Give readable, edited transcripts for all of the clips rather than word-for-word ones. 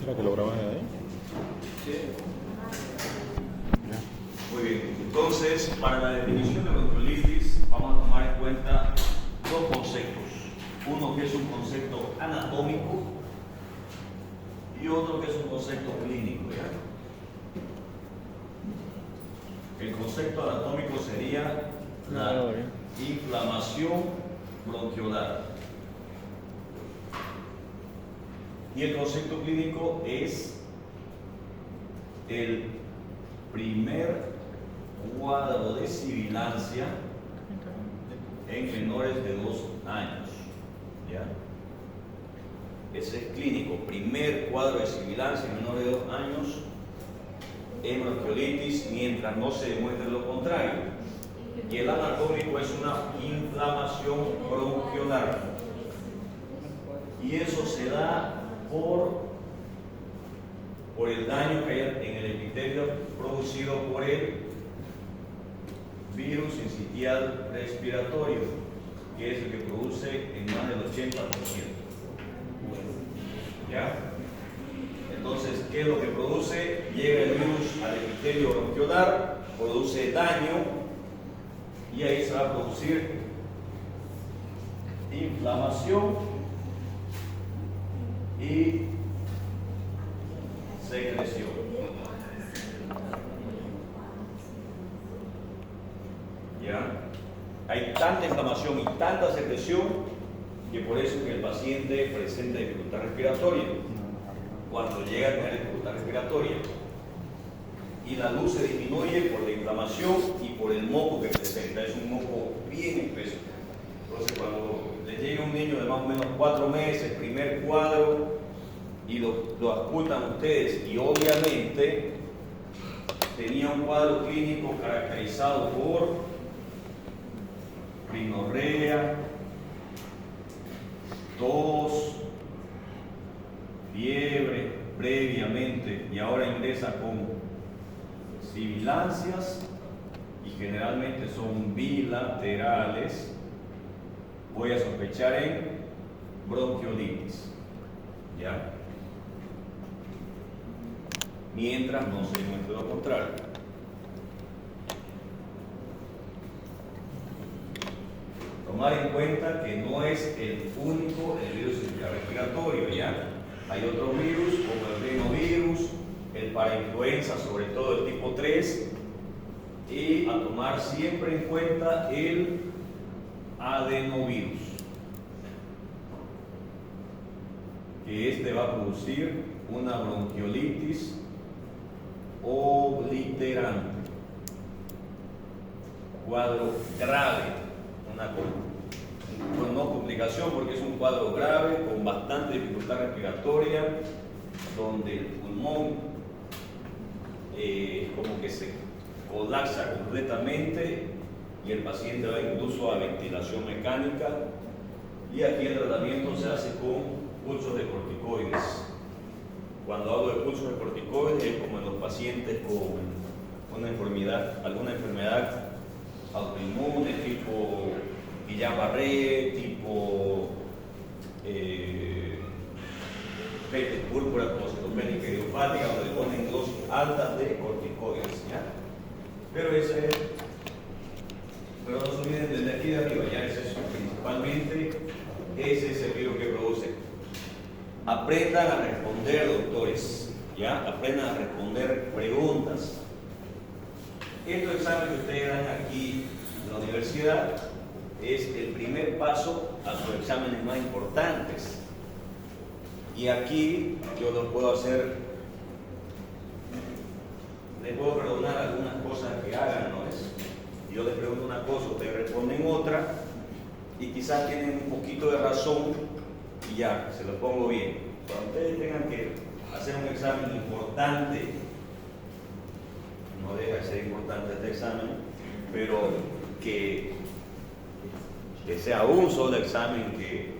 ¿Será que lo graban ahí? Sí. Muy bien. Entonces, para la definición de bronquiolitis vamos a tomar en cuenta dos conceptos. Uno que es un concepto anatómico y otro que es un concepto clínico. ¿Ya? El concepto anatómico sería la inflamación bronquiolar. Y el concepto clínico es el primer cuadro de sibilancia en menores de 2 años. ¿Ya? Ese es clínico, primer cuadro de sibilancia en menores de 2 años en bronquiolitis, mientras no se demuestre lo contrario. Y el anatómico es una inflamación bronquiolar. Y eso se da por el daño que hay en el epitelio producido por el virus sincitial respiratorio, que es el que produce en más del 80%. ¿Ya? Entonces, ¿qué es lo que produce? Llega el virus al epitelio bronquiolar, produce daño y ahí se va a producir inflamación y secreción. ¿Ya? Hay tanta inflamación y tanta secreción que por eso es que el paciente presenta dificultad respiratoria. Cuando llega a tener dificultad respiratoria y la luz se disminuye por la inflamación y por el moco que presenta, es un moco bien espeso. Entonces, cuando les llega un niño de más o menos 4 meses, primer cuadro, y lo auscultan ustedes, y obviamente tenía un cuadro clínico caracterizado por rinorrea, tos, fiebre previamente, y ahora ingresa con sibilancias, y generalmente son bilaterales, voy a sospechar en bronquiolitis. ¿Ya? Mientras no se demuestre lo contrario. Tomar en cuenta que no es el único el virus respiratorio, ¿ya? Hay otros virus como el rinovirus, el parainfluenza, sobre todo el tipo 3, y a tomar siempre en cuenta el adenovirus, que este va a producir una bronquiolitis obliterante, cuadro grave, no complicación porque es un cuadro grave con bastante dificultad respiratoria, donde el pulmón como que se colapsa completamente y el paciente va incluso a ventilación mecánica, y aquí el tratamiento se hace con pulsos de corticoides. Cuando hablo de pulsos de corticoides es como en los pacientes con alguna enfermedad autoinmune tipo Guillain-Barré, tipo peste púrpura, como citopénica idiopática, donde le ponen dosis altas de corticoides, ¿ya? Pero no se olviden desde aquí de arriba, ya es eso, principalmente ese es el virus que produce. Aprendan a responder, doctores, ¿ya? Aprendan a responder preguntas. Estos exámenes que ustedes dan aquí en la universidad es el primer paso a sus exámenes más importantes. Y aquí yo los puedo hacer, les puedo perdonar algunas cosas que hagan, ¿no es? Yo les pregunto una cosa, ustedes responden otra, y quizás tienen un poquito de razón, y ya, se lo pongo bien. Cuando ustedes tengan que hacer un examen importante, no deja de ser importante este examen, pero que sea un solo examen que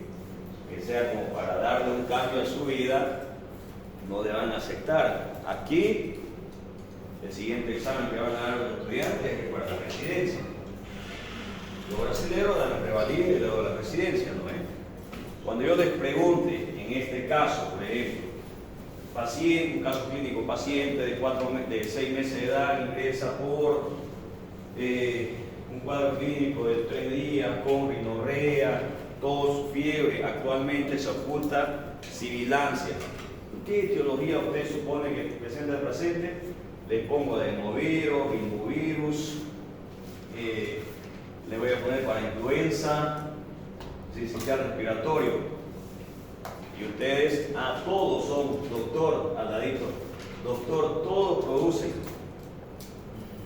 sea como para darle un cambio a su vida, no deban aceptar. Aquí, el siguiente examen que van a dar los estudiantes es para la residencia. Los brasileños dan la revalida y luego la residencia, ¿no es? Cuando yo les pregunte, en este caso, por ejemplo, paciente, un caso clínico, paciente de 6 meses de edad ingresa por un cuadro clínico de 3 días con rinorrea, tos, fiebre. Actualmente se oculta sibilancia. ¿Qué etiología usted supone que presenta el paciente? Le pongo adenovirus, rinovirus, le voy a poner para influenza, sincicial respiratorio. Y ustedes, todos son, doctor, al ladito, doctor, todos producen.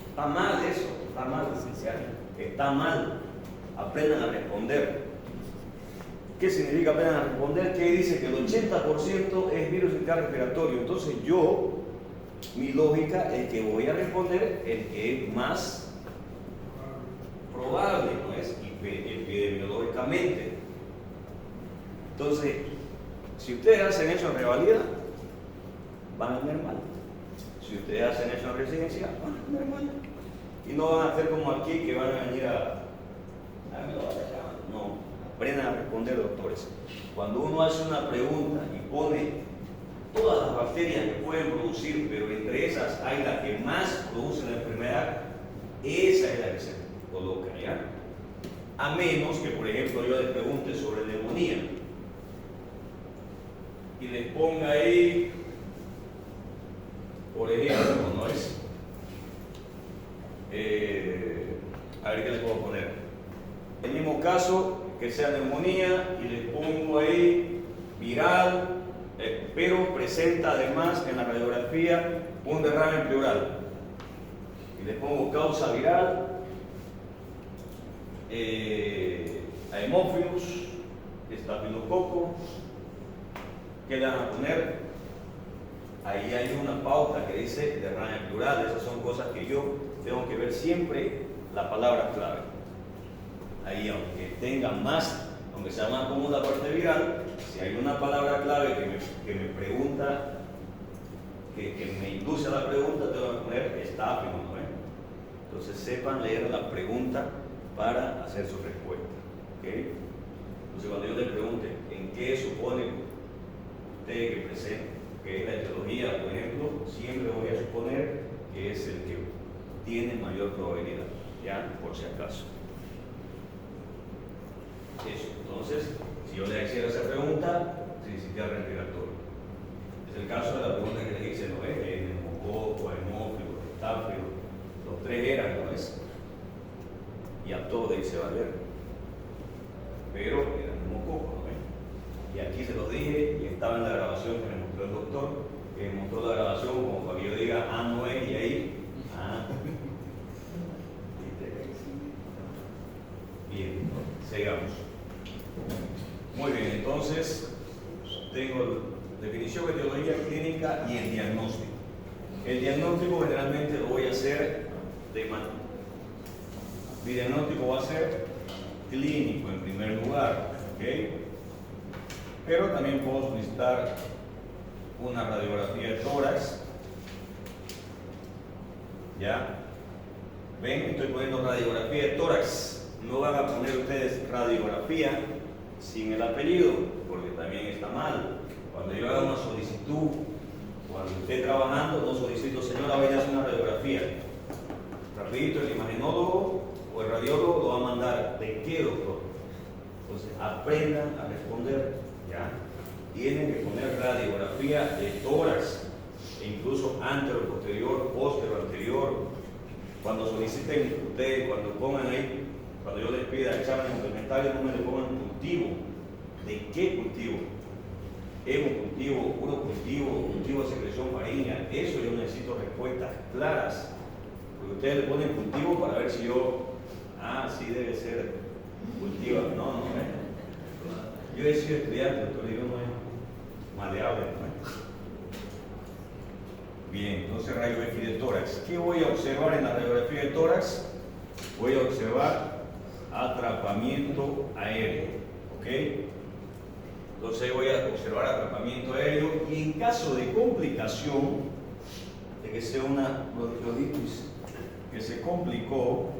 Está mal eso, está mal, está mal. Aprendan a responder. ¿Qué significa aprendan a responder? Que dice que el 80% es virus sincicial respiratorio. Entonces mi lógica es que voy a responder el que es más probable, ¿no es? Epidemiológicamente. Entonces, si ustedes hacen eso en revalida, van a tener mal. Si ustedes hacen eso en residencia, van a tener mal. Y no van a hacer como aquí, que van a venir no, aprendan a responder, doctores. Cuando uno hace una pregunta y pone todas las bacterias que pueden producir, pero entre esas hay la que más produce la enfermedad, esa es la que se coloca, ¿ya? A menos que, por ejemplo, yo les pregunte sobre neumonía y les ponga ahí, por ejemplo, ¿no es? A ver qué les puedo poner. El mismo caso, que sea neumonía, y les pongo ahí viral, pero presenta además en la radiografía un derrame pleural. Y les pongo causa viral, Haemophilus, estafilococo. ¿Qué le van a poner? Ahí hay una pauta que dice derrame pleural. Esas son cosas que yo tengo que ver siempre la palabra clave. Ahí, aunque tenga más, aunque sea más común la parte viral, si hay una palabra clave que me pregunta, que me induce a la pregunta, tengo que poner estáfilo, ¿no? Entonces sepan leer la pregunta para hacer su respuesta. ¿Okay? Entonces cuando yo le pregunte en qué supone usted que presente, que es la etiología, por ejemplo, siempre voy a suponer que es el que tiene mayor probabilidad, ya, por si acaso. Eso, entonces, si yo le hiciera esa pregunta, sincicial respiratorio. Es el caso de la pregunta que le hice, ¿no es? Neumococo, Haemophilus, estáfilo, los 3 eran, ¿no es? Y a todos le hice valer. Pero era neumococo, ¿no es? Y aquí se los dije, y estaba en la grabación que me mostró el doctor, que me mostró la grabación como para que yo diga, no es, y ahí, Bien, sigamos. Muy bien, entonces tengo definición de etiología clínica y el diagnóstico. El diagnóstico generalmente lo voy a hacer de mano. Mi diagnóstico va a ser clínico en primer lugar, ¿ok? Pero también puedo solicitar una radiografía de tórax. ¿Ya? Ven, estoy poniendo radiografía de tórax. No van a poner ustedes radiografía sin el apellido, porque también está mal. Cuando yo haga una solicitud, cuando esté trabajando, no solicito, señora, vaya a hacer una radiografía. Rapidito, el imagenólogo o el radiólogo lo va a mandar. ¿De qué, doctor? Entonces, aprendan a responder, ¿ya? Tienen que poner radiografía de tórax, e incluso antero, posterior, posterior, anterior. Cuando soliciten ustedes, cuando pongan ahí, cuando yo les pida exámenes complementarios, no me le pongan cultivo. ¿De qué cultivo? Hemocultivo, urocultivo, cultivo de secreción faríngea. Eso yo necesito respuestas claras. Porque ustedes le ponen cultivo para ver si yo, sí debe ser cultivo. No. Yo he sido estudiante, doctor, yo no es maleable, ¿no? Bien, entonces rayo X de tórax. ¿Qué voy a observar en la radiografía de tórax? Voy a observar atrapamiento aéreo, ¿ok? Entonces voy a observar atrapamiento aéreo y en caso de complicación, de que sea una bronquiolitis que se complicó,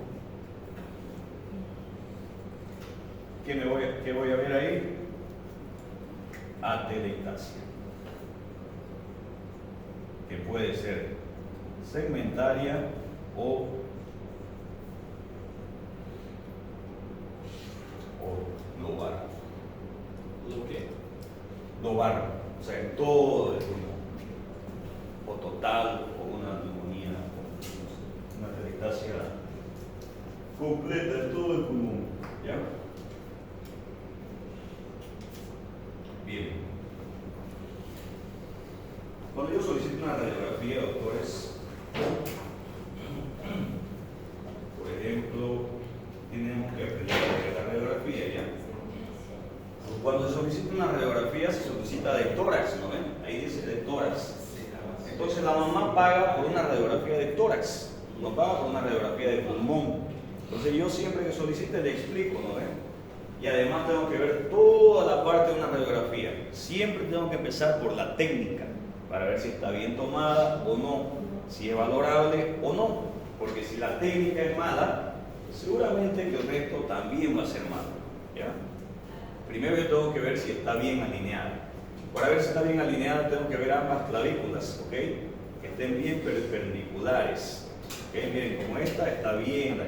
¿qué voy a ver ahí? Atelectasia. que puede ser segmentaria o lobar. ¿Lo qué? Lobar, o sea, en todo el pulmón, o total, o una neumonía, o una peritacea completa en todo el pulmón. ¿Ya? Bien. Cuando yo solicito una radiografía, doctores, por ejemplo, tenemos que aprender a hacer la radiografía, ¿ya? Cuando se solicita una radiografía, se solicita de tórax, ¿no ven? Ahí dice de tórax. Entonces la mamá paga por una radiografía de tórax, no paga por una radiografía de pulmón. Entonces yo siempre que solicite le explico, ¿no ven? Y además tengo que ver toda la parte de una radiografía. Siempre tengo que empezar por la técnica, para ver si está bien tomada o no, si es valorable o no. Porque si la técnica es mala, seguramente que el resto también va a ser malo, ¿ya? Primero yo tengo que ver si está bien alineada. Para ver si está bien alineada tengo que ver ambas clavículas, ¿ok? Que estén bien perpendiculares. ¿Okay? Miren, como esta está bien,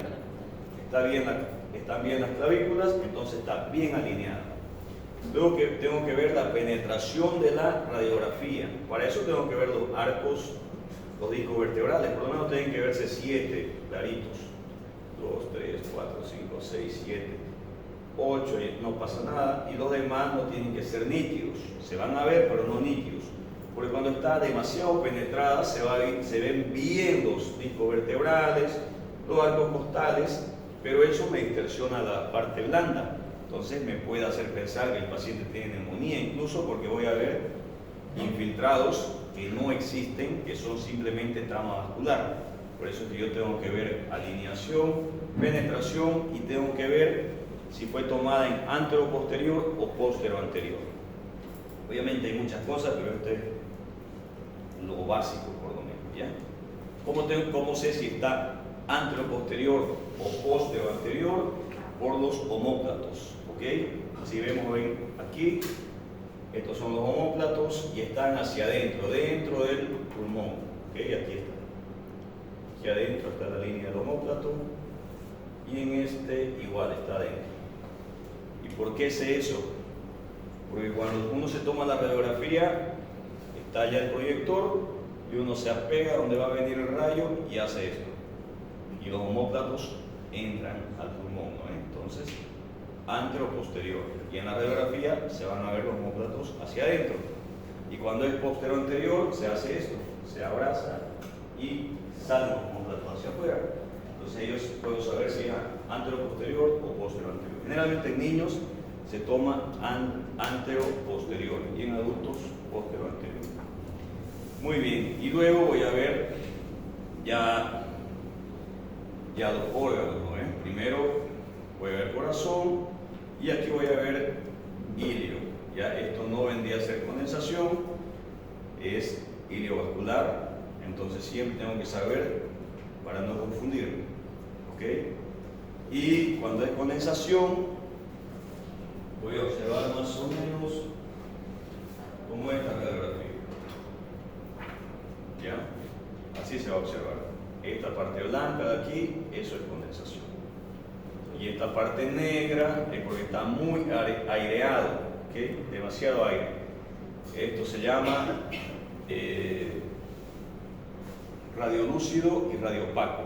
están bien las clavículas, entonces está bien alineada. Luego que tengo que ver la penetración de la radiografía. Para eso tengo que ver los arcos, los discos vertebrales. Por lo menos tienen que verse 7 claritos. 2, 3, 4, 5, 6, 7. 8, no pasa nada, y los demás no tienen que ser nítidos, se van a ver pero no nítidos, porque cuando está demasiado penetrada se ven bien los discos vertebrales, los arcos costales, pero eso me distorsiona la parte blanda, entonces me puede hacer pensar que el paciente tiene neumonía, incluso porque voy a ver infiltrados que no existen, que son simplemente trama vascular. Por eso es que yo tengo que ver alineación, penetración, y tengo que ver si fue tomada en antero-posterior o postero-anterior. Obviamente hay muchas cosas, pero este es lo básico por lo menos, ¿ya? ¿Cómo sé si está antero-posterior o postero-anterior? Por los omóplatos, ¿ok? Si vemos aquí, estos son los omóplatos y están hacia adentro, dentro del pulmón, ¿ok? Aquí está. Aquí adentro está la línea del omóplato y en este igual está adentro. ¿Por qué sé eso? Porque cuando uno se toma la radiografía, está ya el proyector y uno se apega donde va a venir el rayo y hace esto. Y los omóplatos entran al pulmón, ¿no? Entonces, antero-posterior. Y en la radiografía se van a ver los omóplatos hacia adentro. Y cuando es postero-anterior, se hace esto. Se abraza y salen los omóplatos hacia afuera. Entonces ellos pueden saber si es antero-posterior o postero-anterior. Generalmente en niños se toma antero-posterior y en adultos postero-anterior. Muy bien, y luego voy a ver ya los órganos, ¿no? Primero voy a ver corazón y aquí voy a ver ilio. Ya esto no vendría a ser condensación, es iliovascular, entonces siempre tengo que saber para no confundirme, ¿ok? Y cuando es condensación, voy a observar más o menos como esta radiografía. ¿Ya? Así se va a observar. Esta parte blanca de aquí, eso es condensación. Y esta parte negra es porque está muy aireado, ¿ok? Demasiado aire. Esto se llama radiolúcido y radiopaco.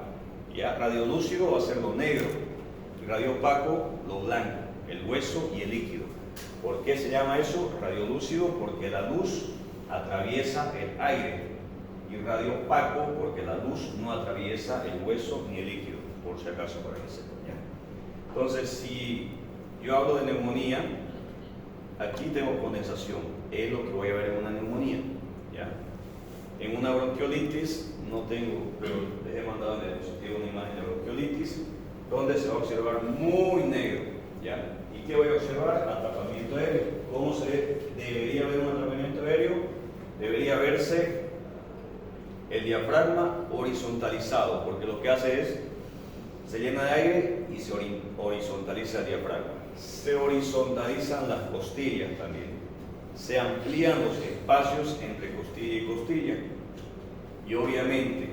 Ya, radiolúcido va a ser lo negro y radiopaco lo blanco, el hueso y el líquido. ¿Por qué se llama eso radiolúcido? Porque la luz atraviesa el aire, y radiopaco porque la luz no atraviesa el hueso ni el líquido, por si acaso para que sepan, ¿ya? Entonces, si yo hablo de neumonía, aquí tengo condensación, es lo que voy a ver en una neumonía, ¿ya? En una bronquiolitis no tengo, pero les he mandado en el dispositivo una imagen de bronquiolitis donde se va a observar muy negro, ¿ya? ¿Y qué voy a observar? Atrapamiento aéreo. ¿Cómo se debería ver un atrapamiento aéreo? Debería verse el diafragma horizontalizado, porque lo que hace es, se llena de aire y se horizontaliza el diafragma. Se horizontalizan las costillas también. Se amplían los espacios entre costilla y costilla. y obviamente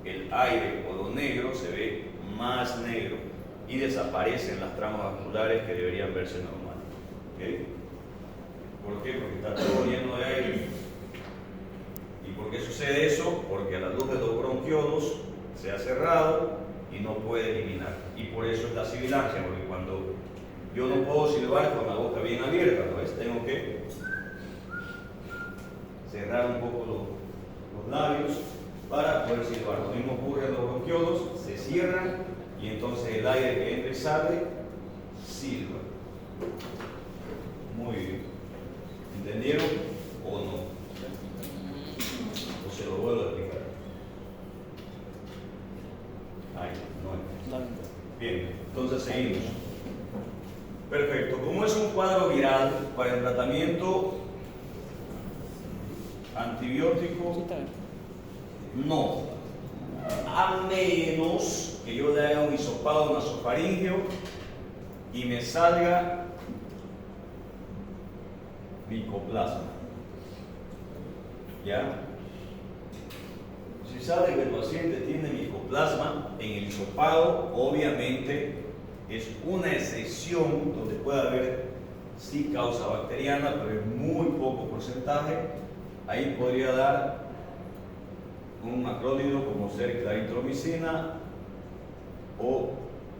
el aire o lo negro se ve más negro y desaparecen las tramas vasculares que deberían verse normal. ¿Okay? ¿Por qué? Porque está todo lleno de aire. ¿Y por qué sucede eso? Porque a la luz de los bronquiolos se ha cerrado y no puede eliminar. Y por eso es la sibilancia, porque cuando yo no puedo silbar con la boca bien abierta, ¿no ves? Tengo que cerrar un poco los labios para poder silbar. Lo mismo ocurre en los bronquiolos, se cierran y entonces el aire que entra y sale silba. Muy bien. ¿Entendieron o no? O se lo vuelvo a explicar. Ahí, no. Bien, entonces seguimos. Perfecto. Como es un cuadro viral para el tratamiento antibiótico, no. A menos que yo le haga un hisopado nasofaríngeo y me salga micoplasma. ¿Ya? Si sale que el paciente tiene micoplasma en el hisopado, obviamente es una excepción donde puede haber sí causa bacteriana, pero es muy poco porcentaje. Ahí podría dar un macrólido como ser claritromicina o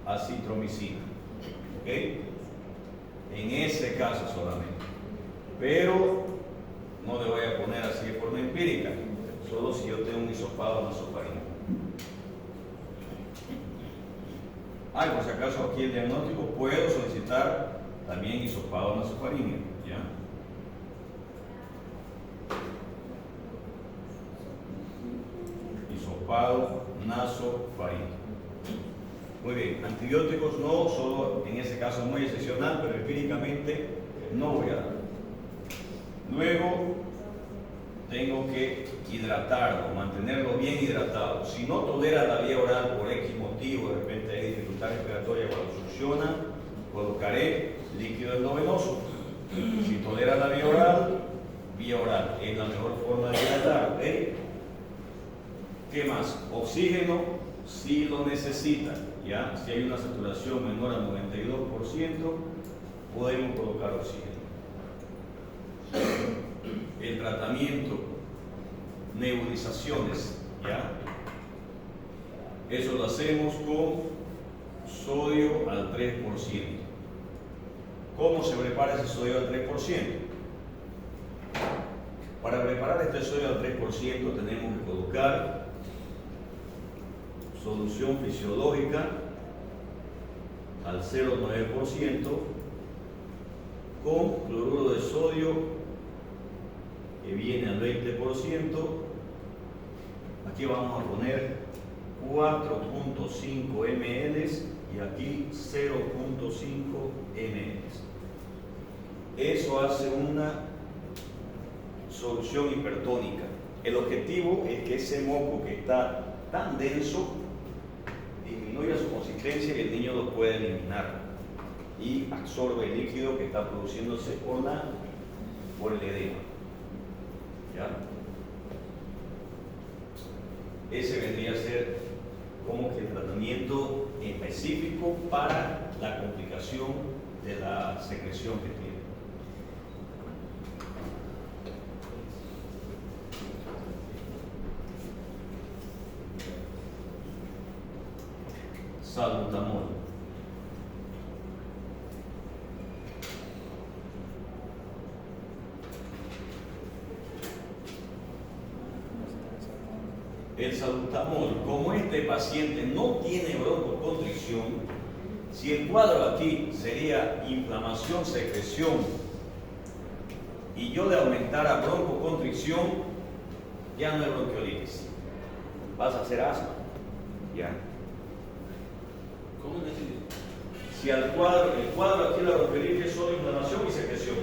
acitromicina. ¿Ok? En ese caso solamente. Pero no le voy a poner así de forma empírica, solo si yo tengo un hisopado nasofaríngeo. Por si acaso aquí el diagnóstico, puedo solicitar también hisopado nasofaríngeo, ¿ya? Hisopado nasofaríngeo. Muy bien, antibióticos no, solo en ese caso muy excepcional, pero empíricamente no voy a dar. Luego tengo que hidratarlo, mantenerlo bien hidratado. Si no tolera la vía oral por X motivo, de repente hay dificultad respiratoria cuando succiona, colocaré líquido endovenoso. Si tolera la vía oral es la mejor forma de hidratar. ¿Ok? ¿Qué más? Oxígeno, si lo necesita. ¿Ya? Si hay una saturación menor al 92%, podemos colocar oxígeno. El tratamiento, nebulizaciones, ¿ya? Eso lo hacemos con sodio al 3%. ¿Cómo se prepara ese sodio al 3%? Para preparar este sodio al 3% tenemos que colocar solución fisiológica al 0,9% con cloruro de sodio que viene al 20%. Aquí vamos a poner 4.5 ml y aquí 0.5 ml. Eso hace una solución hipertónica. El objetivo es que ese moco que está tan denso disminuya su consistencia y el niño lo pueda eliminar y absorbe el líquido que está produciéndose por el edema. ¿Ya? Ese vendría a ser como que el tratamiento específico para la complicación de la secreción que tiene. Salbutamol. El salbutamol, como este paciente no tiene broncoconstricción, si el cuadro aquí sería inflamación, secreción, y yo le aumentara broncoconstricción, ya no hay bronquiolitis, vas a hacer asma. ¿Ya? ¿Cómo decir? Si el cuadro aquí la bronquiolitis es solo inflamación y secreción,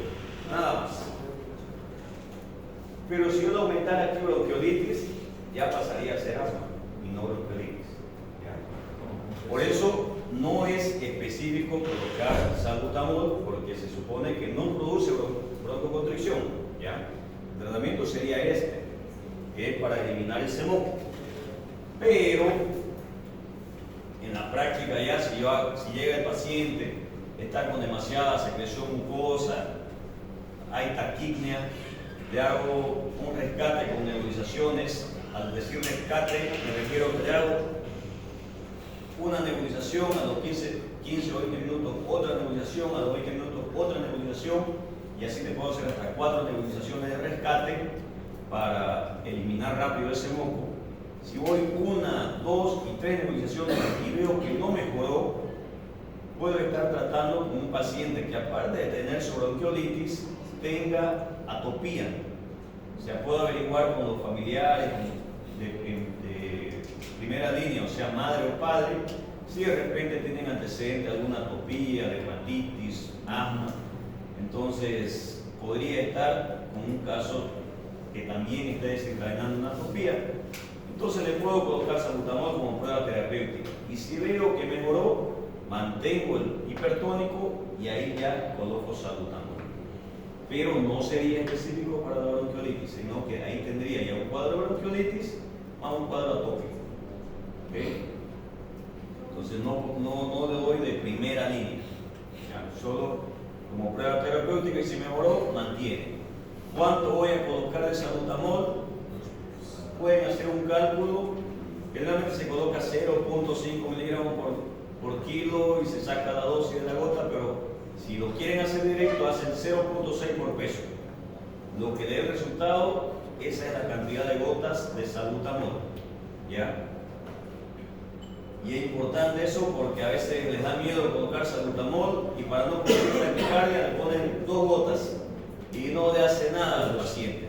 nada más. Pero si yo le aumentara aquí bronquiolitis, ya pasaría a ser asma y no bronquiolitis. ¿Ya? Por eso no es específico colocar salbutamol, porque se supone que no produce broncoconstricción. ¿Ya? El tratamiento sería este. que es para eliminar ese moco. Pero en la práctica ya si llega el paciente, está con demasiada secreción mucosa, hay taquipnea, le hago un rescate con nebulizaciones. Al decir rescate me refiero que le hago una nebulización a los 15 o 20 minutos, otra nebulización a los 20 minutos, otra nebulización, y así te puedo hacer hasta 4 nebulizaciones de rescate para eliminar rápido ese moco. Si voy 1, 2 y 3 nebulizaciones y veo que no mejoró, puedo estar tratando con un paciente que, aparte de tener bronquiolitis, tenga atopía. O sea, puedo averiguar con los familiares de primera línea, o sea, madre o padre, si de repente tienen antecedentes de alguna atopía, dermatitis, asma. Entonces, podría estar con un caso que también esté desencadenando una atopía. Entonces, le puedo colocar salbutamol como prueba terapéutica. Y si veo que mejoró, mantengo el hipertónico y ahí ya coloco salbutamol. Pero no sería específico para la bronquiolitis, sino que ahí tendría ya un cuadro de bronquiolitis más un cuadro atópico. ¿Okay? Entonces no le doy de primera línea, ya, solo como prueba terapéutica, y si mejoró, mantiene. ¿Cuánto voy a colocar de salbutamol? Pueden hacer un cálculo. Generalmente se coloca 0.5 miligramos por kilo y se saca la dosis de la gota, pero si lo quieren hacer directo, hacen 0.6 por peso. Lo que dé el resultado, esa es la cantidad de gotas de salbutamol. ¿Ya? Y es importante eso porque a veces les da miedo colocar salbutamol y para no producir taquicardia le ponen 2 gotas y no le hace nada al paciente.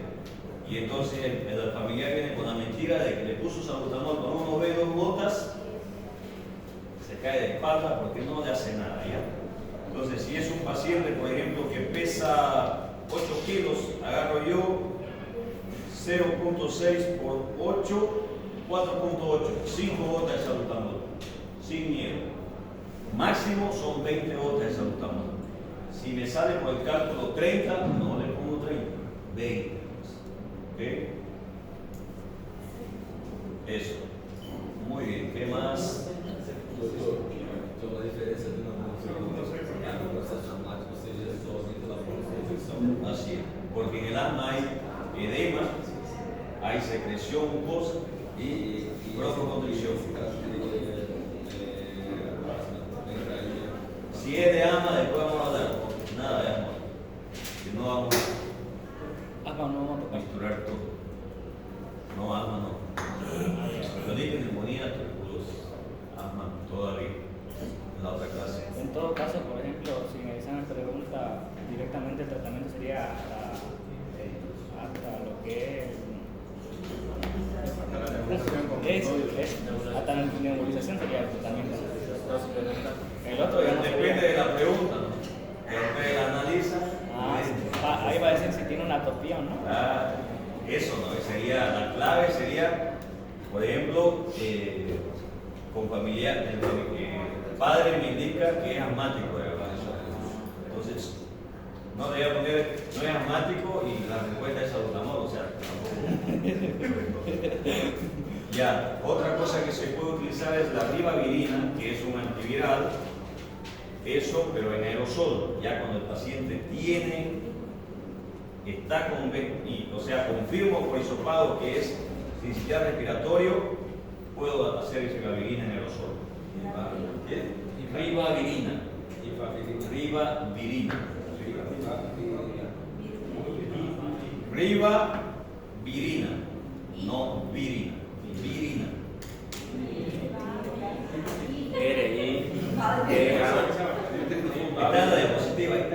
Y entonces el familiar viene con la mentira de que le puso salbutamol, cuando uno ve 2 gotas, se cae de espalda porque no le hace nada, ¿ya? Entonces, si es un paciente, por ejemplo, que pesa 8 kilos, agarro yo 0.6 por 8, 4.8, 5 gotas de salbutamol, sin miedo. Máximo son 20 gotas de salbutamol. Si me sale por el cálculo 30, no le pongo 30, 20. ¿Ok? Eso. Muy bien, ¿qué más? Então, a diferença de uma processo asmático seja somente la infecção. Así es, porque en el asma hay edema, hay secreción mucosa y broncoconstricción. Si es de asma, después vamos a hablar. Nada de asma. Si no vamos a misturar todo. No, asma no. Yo dije neumonía, tuberculosis, asma todavía. En la otra clase. En todo caso, por ejemplo, si me dicen esta pregunta, directamente el tratamiento sería hasta lo que hasta la nebulización sería el tratamiento. El otro ya no Depende sería. de la pregunta, ¿no? Después la analiza. Ahí va a decir si tiene una atopía o no. Eso no, sería, la clave sería, por ejemplo, con familiar, el padre me indica que es asmático, ¿verdad? Entonces, no le voy a poner, no es asmático y la respuesta es salbutamol, o sea, tampoco. Ya, otra cosa que se puede utilizar es la ribavirina, que es un antiviral, eso, pero en aerosol, ya cuando el paciente está con, o sea, confirmo por hisopado que es sincitial respiratorio, puedo hacer ribavirina en aerosol. Ribavirina. Ribavirina, no virina, virina. Está en la diapositiva, ahí está.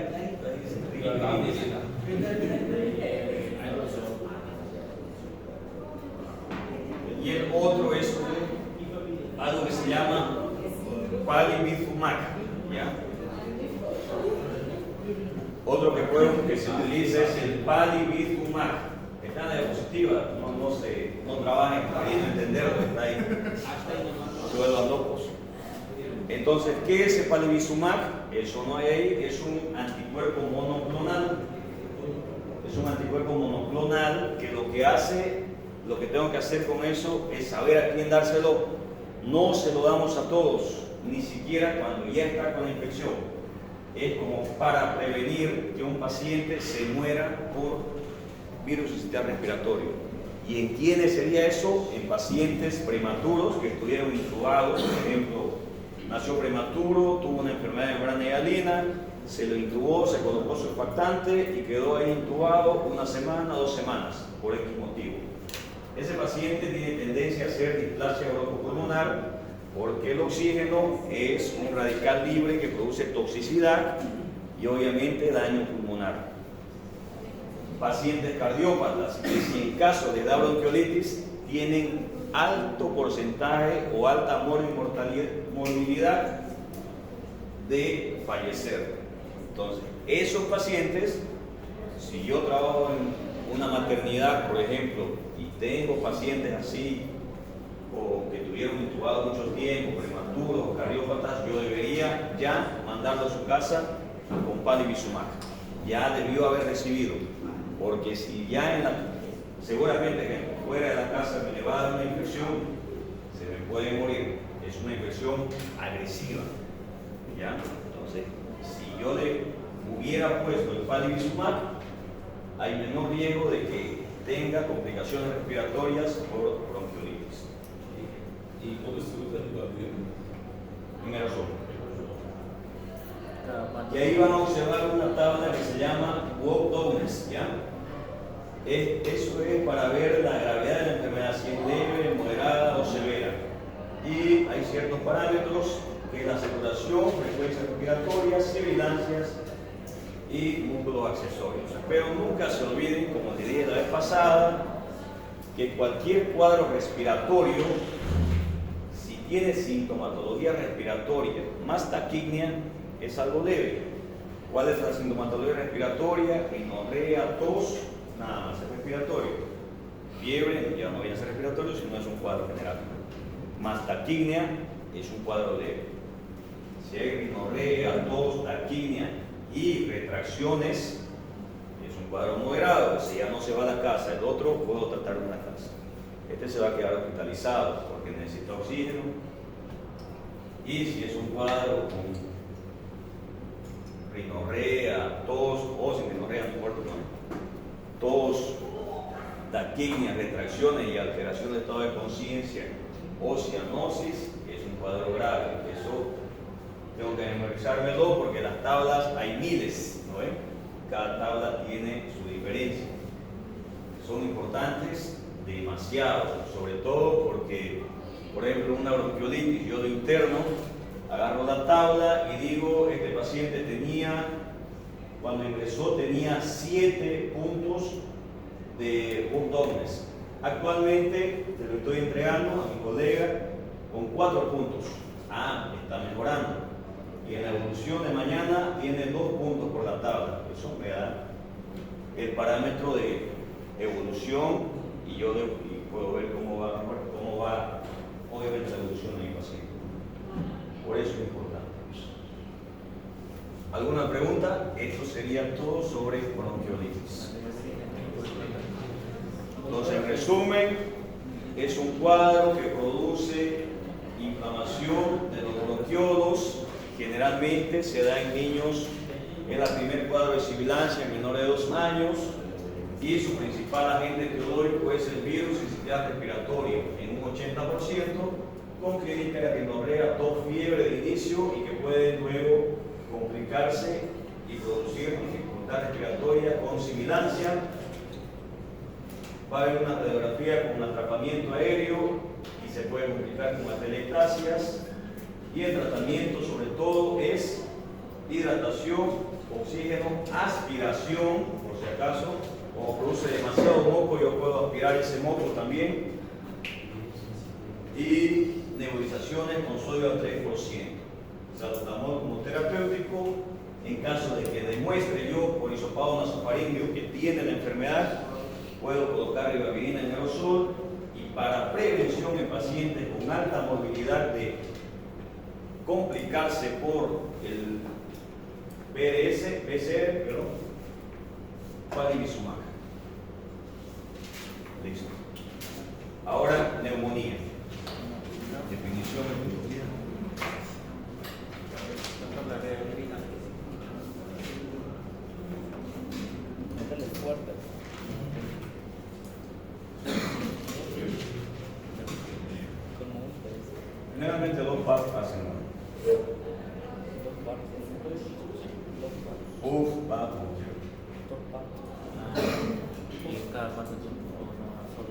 Y el otro es algo que se llama palivizumab, ¿ya? Otro que se utiliza es el palivizumab. Está en la diapositiva, no trabajen para ir a entenderlo, está ahí. Se vuelvan locos. Entonces, ¿qué es el palivizumab? Eso no hay ahí, es un anticuerpo monoclonal. Es un anticuerpo monoclonal que lo que hace, lo que tengo que hacer con eso es saber a quién dárselo. No se lo damos a todos, ni siquiera cuando ya está con la infección. Es como para prevenir que un paciente se muera por virus sincicial respiratorio. ¿Y en quiénes sería eso? En pacientes prematuros que estuvieron intubados, por ejemplo, nació prematuro, tuvo una enfermedad de membrana hialina, se lo intubó, se colocó surfactante y quedó ahí intubado 1 semana, 2 semanas, por X motivo. Ese paciente tiene tendencia a hacer displasia broncopulmonar porque el oxígeno es un radical libre que produce toxicidad y obviamente daño pulmonar. Pacientes cardiópatas que si en caso de la bronquiolitis tienen alto porcentaje o alta morbilidad de fallecer. Entonces, esos pacientes, si yo trabajo en una maternidad, por ejemplo, y tengo pacientes así, o que tuvieron intubado mucho tiempo, prematuros o cardiópatas, yo debería ya mandarlo a su casa con palivizumab. Ya debió haber recibido, porque si ya seguramente fuera de la casa me le va a dar una infección, se me puede morir. Es una infección agresiva, ¿ya? Entonces, si yo le hubiera puesto el palivizumab, hay menor riesgo de que tenga complicaciones respiratorias por bronquiolitis. ¿Y cómo se usa el papel? En aerosol. Y ahí van a observar una tabla que se llama Walk Downess, ¿ya? Eso es para ver la gravedad de la enfermedad, si es leve, moderada o severa. Y hay ciertos parámetros que es la saturación, frecuencia respiratoria, sibilancias y músculos accesorios. Pero nunca se olviden, como les dije la vez pasada, que cualquier cuadro respiratorio, si tiene sintomatología respiratoria más taquipnia, es algo leve. ¿Cuál es la sintomatología respiratoria? Rinorrea, tos, nada más es respiratorio. Fiebre ya no viene a ser respiratorio, sino es un cuadro general. Más taquipnia es un cuadro leve. Si hay rinorrea, tos, taquipnia y retracciones, es un cuadro moderado. Si ya no se va a la casa, el otro puedo tratar en la casa. Este se va a quedar hospitalizado porque necesita oxígeno. Y si es un cuadro con rinorrea, tos, o sin rinorrea, no importa, no. Tos, taquipnia, retracciones y alteración de estado de conciencia o cianosis, es un cuadro grave. Eso tengo que memorizármelo porque las tablas hay miles, ¿no ven? Cada tabla tiene su diferencia. Son importantes demasiado, sobre todo porque, por ejemplo, una bronquiolitis, yo de interno agarro la tabla y digo, este paciente cuando ingresó tenía 7 puntos de Walk Downess. Actualmente te lo estoy entregando a mi colega con 4 puntos. Está mejorando. Y en la evolución de mañana tiene 2 puntos por la tabla. Eso me da el parámetro de evolución y yo puedo ver cómo va obviamente la evolución de mi paciente. Por eso es importante. ¿Alguna pregunta? Esto sería todo sobre bronquiolitis. Entonces, en resumen, es un cuadro que produce inflamación de los bronquiolos. Generalmente se da en niños, es el primer cuadro de sibilancia en menores de 2 años y su principal agente etiológico es el virus sincicial respiratorio en un 80%, con clínica de rinorrea, tos, fiebre de inicio y que puede luego complicarse y producir dificultad respiratoria con sibilancia. Va a haber una radiografía con un atrapamiento aéreo y se puede complicar con atelectasias. Y el tratamiento sobre todo es hidratación, oxígeno, aspiración, por si acaso, como produce demasiado moco, yo puedo aspirar ese moco también. Y nebulizaciones con sodio al 3%. Salbutamol como terapéutico. En caso de que demuestre yo por hisopado nasofaríngeo que tiene la enfermedad, puedo colocar ribavirina en aerosol. Y para prevención en pacientes con alta morbilidad de complicarse por el PCR, palivizumab. Listo. fuerte. Como un pez. Generalmente dos partes hacen uno. Dos partes. Uf, pato. Dos partes. ¿Y en cada cuánto tiempo o no solo?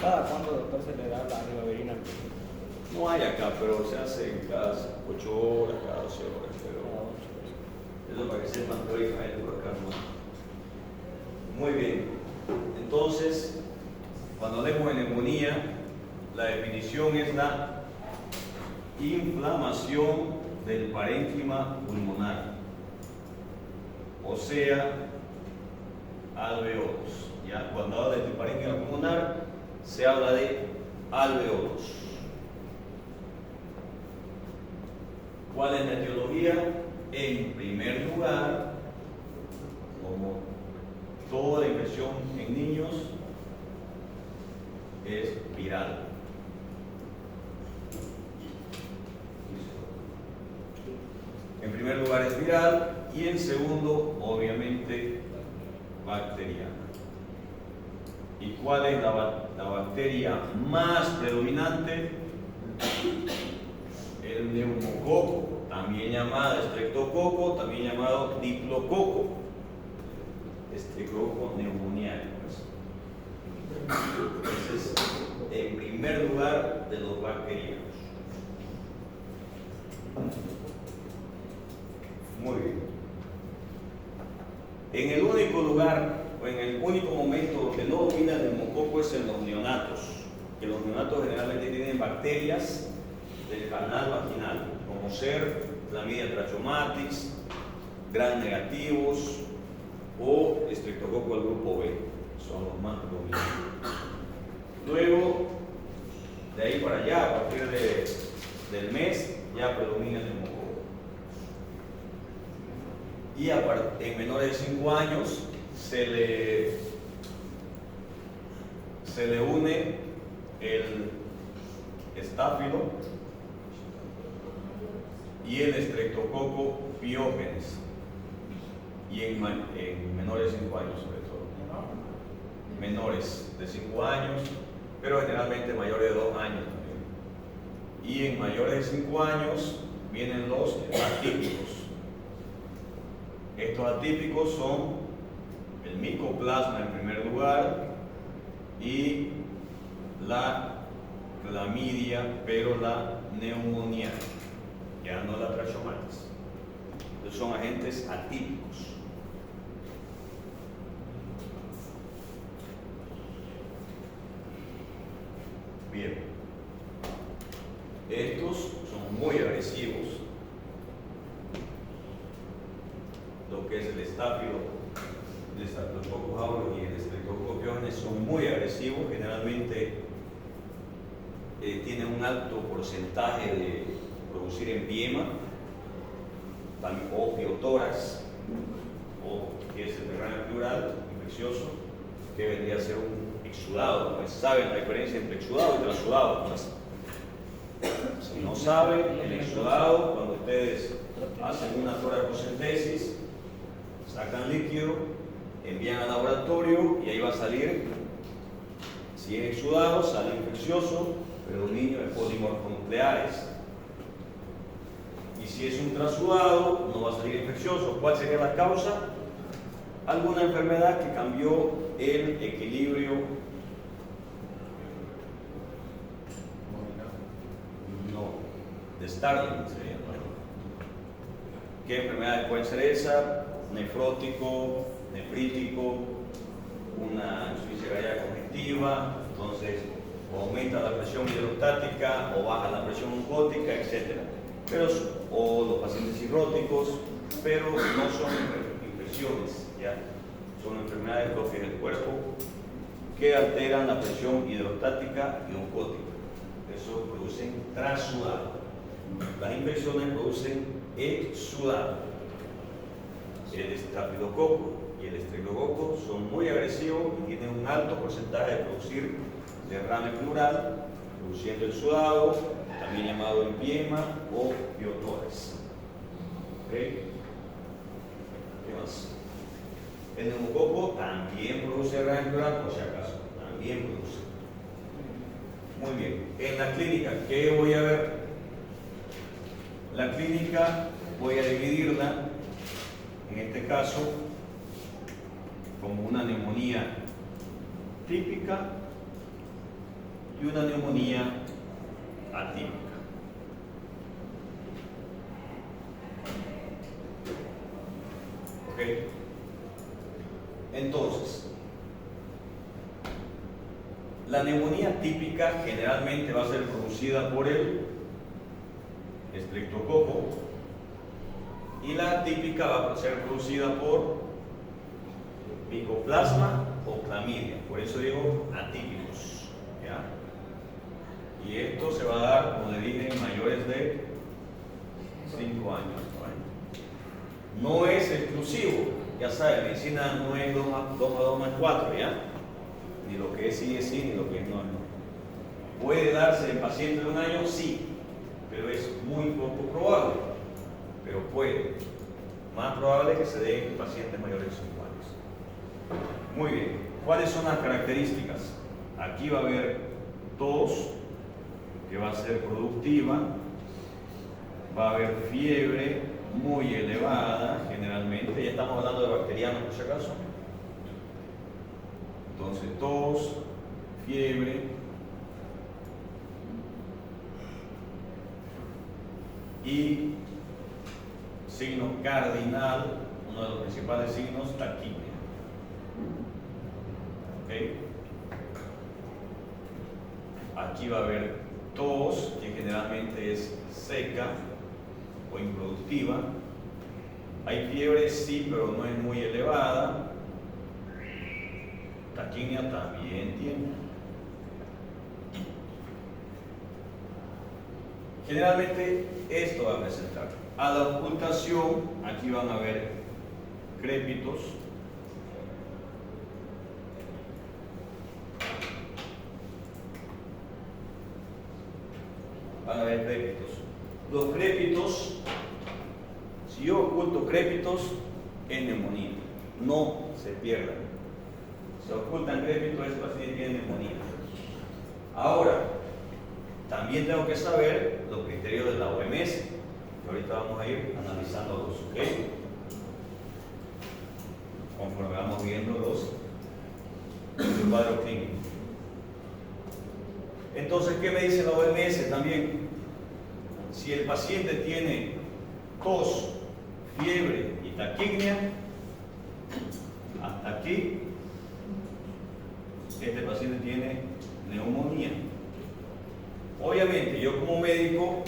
¿Cada cuánto, doctor, se le da la ribavirina? No hay acá, pero se hace cada 8 horas, cada 12 horas. Pero eso para que sepan que hoy hay por acá no. Muy bien. Entonces, cuando hablemos de neumonía, la definición es la inflamación del parénquima pulmonar, o sea, alveolos. ¿Ya? Cuando habla del parénquima pulmonar, se habla de alveolos. ¿Cuál es la etiología? En primer lugar, como toda la infección en niños, es viral. En primer lugar es viral y en segundo, obviamente, bacteriana. ¿Y cuál es la bacteria más predominante? El neumococo, también llamado estreptococo, también llamado diplococo. Estreptococo neumoniae. Ese es en primer lugar de los bacterianos. Muy bien. En el único lugar o en el único momento donde no domina el neumococo es en los neonatos, que los neonatos generalmente tienen bacterias del canal vaginal, como ser Chlamydia trachomatis, gram negativos o estreptococo del grupo B, son los más dominantes. Luego, de ahí para allá, a partir del mes, ya predomina el neumococo. Y en menores de 5 años se le une el estáfilo y el estreptococo piógenes, y en menores de 5 años sobre todo. Menores de 5 años, pero generalmente mayores de 2 años también. Y en mayores de 5 años vienen los atípicos. Estos atípicos son el micoplasma en primer lugar y la clamidia, pero la neumonía, ya no la trachomatis. Entonces son agentes atípicos. Bien, estos son muy agresivos. Lo que es el estáfilo, el Staphylococcus aureus y el Streptococcus pyogenes son muy agresivos. Generalmente tienen un alto porcentaje de producir empiema, también o piotórax, o que es el derrame pleural infeccioso, que vendría a ser un exudado. Pues saben la diferencia entre exudado y transudado. Pues, si no saben, el exudado, cuando ustedes hacen una toracocentesis, sacan líquido, envían al laboratorio y ahí va a salir, si es exudado, sale infeccioso, predominio de polimorfonucleares. Y si es un transudado, no va a salir infeccioso. ¿Cuál sería la causa? Alguna enfermedad que cambió el equilibrio. No, de Starling sería, ¿no? ¿Qué enfermedades pueden ser esa? Nefrótico, nefrítico, una insuficiencia cardíaca congestiva, entonces o aumenta la presión hidrostática o baja la presión oncótica, etc. O los pacientes cirróticos, pero no son infecciones, ¿ya? Son enfermedades propias del cuerpo que alteran la presión hidrostática y oncótica. Eso producen transudado. Las infecciones producen exudado. El estafilococo y el estreptococo son muy agresivos y tienen un alto porcentaje de producir derrame pleural, produciendo exudado, también llamado empiema o piotórax. ¿Okay? ¿Qué más? El neumococo también produce diarrea ventricular, por si acaso, también produce. Muy bien, en la clínica, ¿qué voy a ver? La clínica voy a dividirla, en este caso, como una neumonía típica y una neumonía atípica. ¿Ok? Entonces, la neumonía típica generalmente va a ser producida por el estreptococo y la atípica va a ser producida por micoplasma o clamidia, por eso digo atípicos, ¿ya? Y esto se va a dar, como le dije, en mayores de 5 años. No es exclusivo, ya saben, medicina no es 2 más 2 más 4, ¿ya? Ni lo que es sí es sí, ni lo que es no es no. ¿Puede darse en pacientes de 1 año? Sí, pero es muy poco probable, pero puede. Más probable que se dé en pacientes mayores de 5 años. Muy bien, ¿cuáles son las características? Aquí va a haber tos, que va a ser productiva, va a haber fiebre muy elevada, generalmente, ya estamos hablando de bacterianos por si acaso. Entonces, tos, fiebre y signo cardinal, uno de los principales signos, taquipnea. ¿Okay? Aquí va a haber tos, que generalmente es seca o improductiva. Hay fiebre, sí, pero no es muy elevada. Taquipnea también tiene. Generalmente esto va a presentar. A la ocultación, aquí van a ver crépitos. Van a ver crépitos. Los crépitos, si yo oculto crépitos, es neumonía. No se pierdan. Se ocultan crépitos, ese paciente tiene neumonía. Ahora, también tengo que saber los criterios de la OMS. Y ahorita vamos a ir analizándolos, ¿ok? Conforme vamos viendo el cuadro clínico. Entonces, ¿qué me dice la OMS también? Si el paciente tiene tos, fiebre y taquipnea, hasta aquí, este paciente tiene neumonía. Obviamente, yo como médico,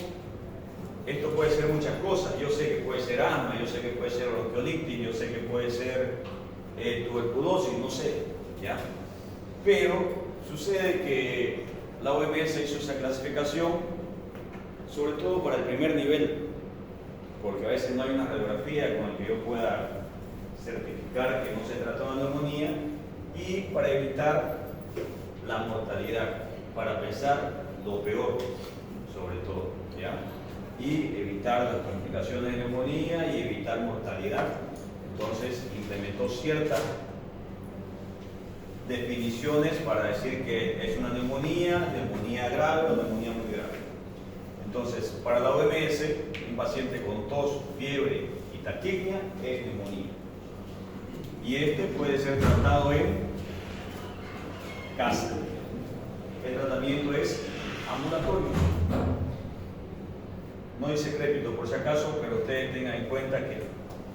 esto puede ser muchas cosas. Yo sé que puede ser asma, yo sé que puede ser bronquiolitis, yo sé que puede ser tuberculosis, no sé, ¿ya? Pero sucede que la OMS hizo esa clasificación, sobre todo para el primer nivel, porque a veces no hay una radiografía con la que yo pueda certificar que no se trata de una neumonía, y para evitar la mortalidad, para pensar lo peor, sobre todo, ¿ya? Y evitar las complicaciones de neumonía y evitar mortalidad. Entonces implementó ciertas definiciones para decir que es una neumonía grave o neumonía muy grave. Entonces, para la OMS, un paciente con tos, fiebre y taquipnea es neumonía. Y este puede ser tratado en casa. El tratamiento es ambulatorio. No dice crépito por si acaso, pero ustedes tengan en cuenta que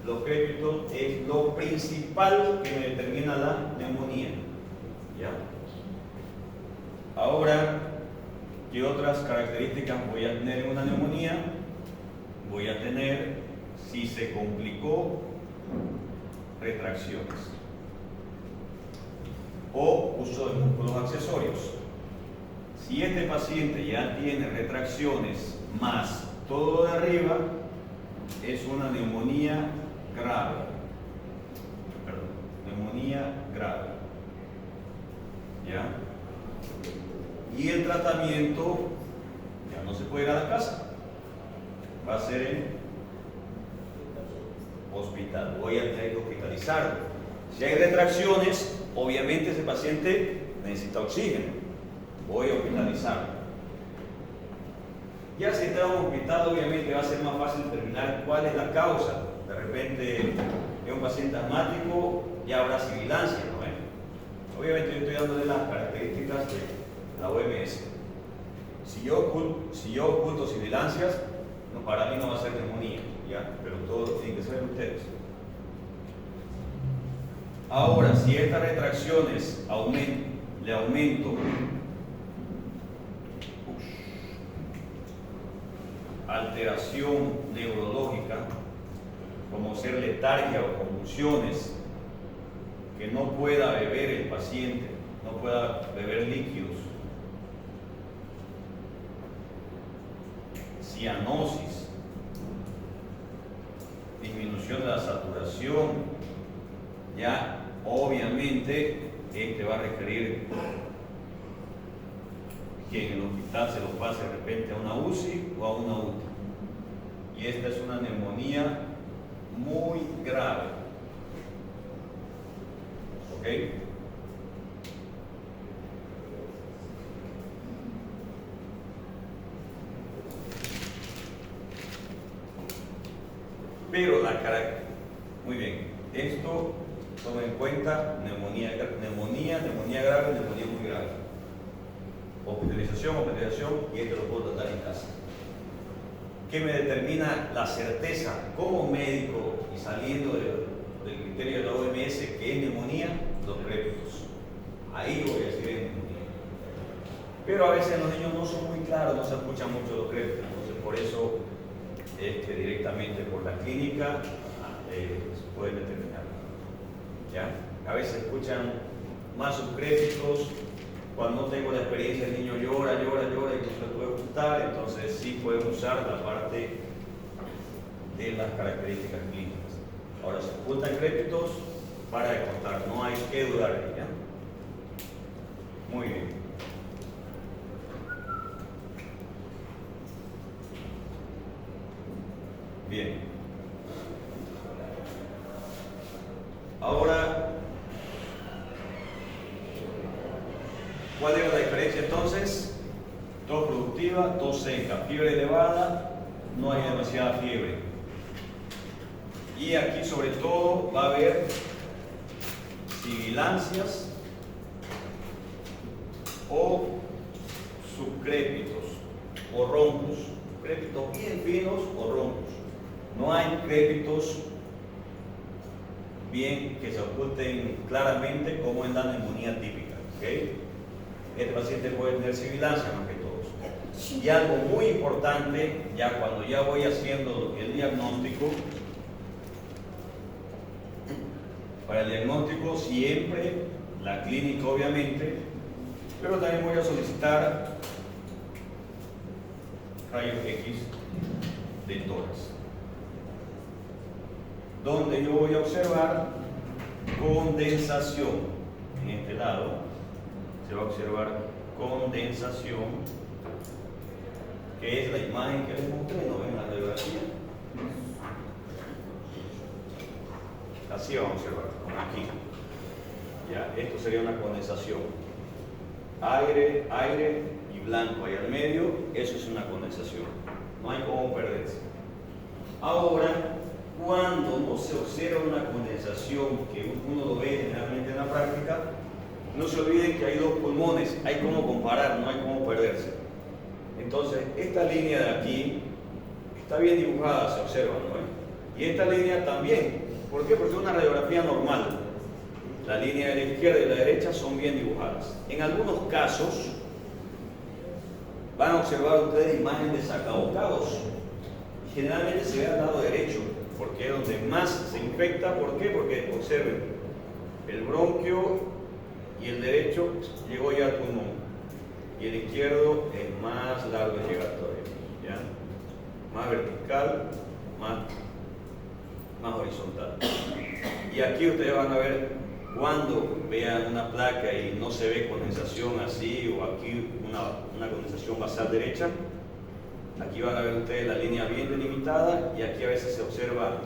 los crépitos es lo principal que me determina la neumonía. ¿Ya? Ahora, ¿qué otras características voy a tener en una neumonía? Voy a tener, si se complicó, retracciones o uso de músculos accesorios. Si este paciente ya tiene retracciones más todo de arriba, es una neumonía grave. Perdón, neumonía grave. ¿Ya? Y el tratamiento ya no se puede ir a la casa, va a ser en hospital. Voy a tener que hospitalizarlo. Si hay retracciones, obviamente ese paciente necesita oxígeno. Voy a hospitalizarlo. Ya si está en un hospital, obviamente va a ser más fácil determinar cuál es la causa. De repente es un paciente asmático, ya habrá sibilancia, ¿no? Obviamente yo estoy dándole las características de la OMS. Si yo oculto sibilancias, no, para mí no va a ser neumonía, ¿ya? Pero todo lo tienen que saber ustedes. Ahora, si estas retracciones le aumento alteración neurológica, como ser letargia o convulsiones, que no pueda beber el paciente, no pueda beber líquidos, cianosis, disminución de la saturación, ya obviamente este va a requerir que en el hospital se lo pase de repente a una UCI o a una UTI. Y esta es una neumonía muy grave. ¿Ok? Pero muy bien, esto toma en cuenta neumonía grave, neumonía muy grave. Hospitalización, y esto lo puedo tratar en casa. ¿Qué me determina la certeza como médico y saliendo del criterio de la OMS que es neumonía? Los crépitos. Ahí voy a decir es neumonía. Pero a veces los niños no son muy claros, no se escuchan mucho los crépitos, entonces por eso directamente por la clínica se pueden determinar. ¿Ya? A veces escuchan más sus crépitos. Cuando no tengo la experiencia, el niño llora y no se lo puede ocultar, entonces sí pueden usar la parte de las características clínicas. Ahora, se ocultan crépitos para descontar, no hay que dudar de ella. Muy bien. Bien. Ahora, ¿cuál era la diferencia entonces? Tos productiva, tos seca, fiebre elevada, no hay demasiada fiebre. Y aquí sobre todo va a haber sibilancias o subcrépitos o roncos. Crépitos bien finos o roncos. No hay crépitos bien que se oculten claramente como en la neumonía típica. ¿Okay? Este paciente puede tener sibilancia más que todos. Y algo muy importante, ya cuando ya voy haciendo el diagnóstico, para el diagnóstico siempre la clínica obviamente, pero también voy a solicitar rayos X de tórax, donde yo voy a observar condensación. En este lado se va a observar condensación, que es la imagen que les mostré, ¿no ven la radiografía? Así vamos a observar, como aquí. ¿Ya? Esto sería una condensación. Aire y blanco ahí al medio, eso es una condensación. No hay cómo perderse. Ahora, cuando no se observa una condensación, que uno lo ve generalmente en la práctica, no se olviden que hay dos pulmones, hay cómo comparar, no hay cómo perderse. Entonces, esta línea de aquí está bien dibujada, se observa, ¿no? Y esta línea también. ¿Por qué? Porque es una radiografía normal. La línea de la izquierda y la derecha son bien dibujadas. En algunos casos, van a observar ustedes imagen de sacabocados. Generalmente se ve al lado derecho, porque es donde más se infecta. ¿Por qué? Porque observen, el bronquio y el derecho llegó ya al pulmón, y el izquierdo es más largo de llegar todavía, ¿ya? Más vertical, más horizontal. Y aquí ustedes van a ver, cuando vean una placa y no se ve condensación así, o aquí una condensación basal derecha, aquí van a ver ustedes la línea bien delimitada, y aquí a veces se observa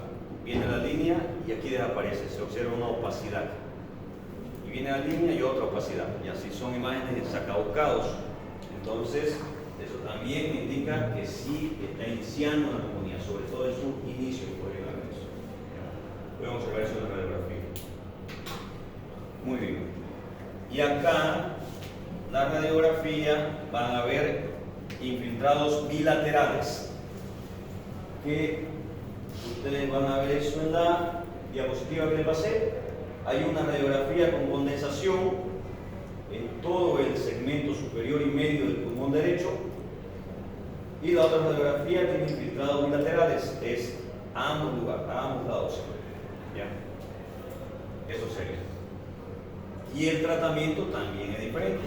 viene la línea y aquí desaparece, se observa una opacidad. Y viene la línea y otra opacidad. Y así son imágenes sacabocados. Entonces, eso también indica que sí está iniciando la neumonía, sobre todo en su inicio. Podemos observar eso en la radiografía. Muy bien. Y acá, la radiografía, van a ver infiltrados bilaterales. Que ustedes van a ver eso en la diapositiva que les pasé. Hay una radiografía con condensación en todo el segmento superior y medio del pulmón derecho. Y la otra radiografía tiene infiltrados bilaterales, es a ambos lados. ¿Ya? Eso sería. Y el tratamiento también es diferente.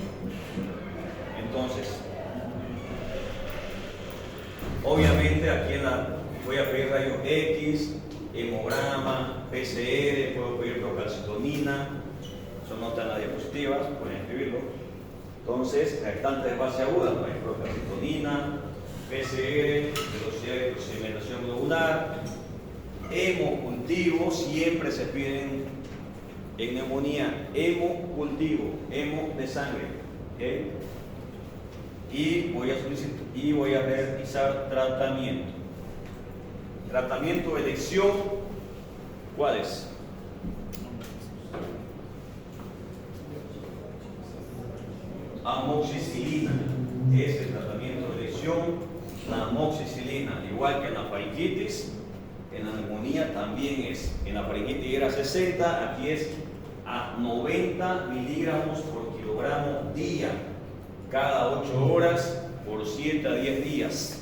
Entonces, obviamente aquí voy a pedir rayos X, hemograma, PCR, puedo pedir procalcitonina, eso no está en las diapositivas, pueden escribirlo. Entonces, reactante de fase aguda, no hay procalcitonina, PCR, velocidad de sedimentación globular, hemocultivo, siempre se piden en neumonía, hemocultivo, hemo de sangre, ¿okay? Y voy a realizar tratamiento. Tratamiento de elección, ¿cuál es? Amoxicilina es el tratamiento de elección. La amoxicilina, igual que en la faringitis, en la neumonía también es. En la faringitis era 60, aquí es a 90 miligramos por kilogramo día, cada 8 horas por 7 a 10 días.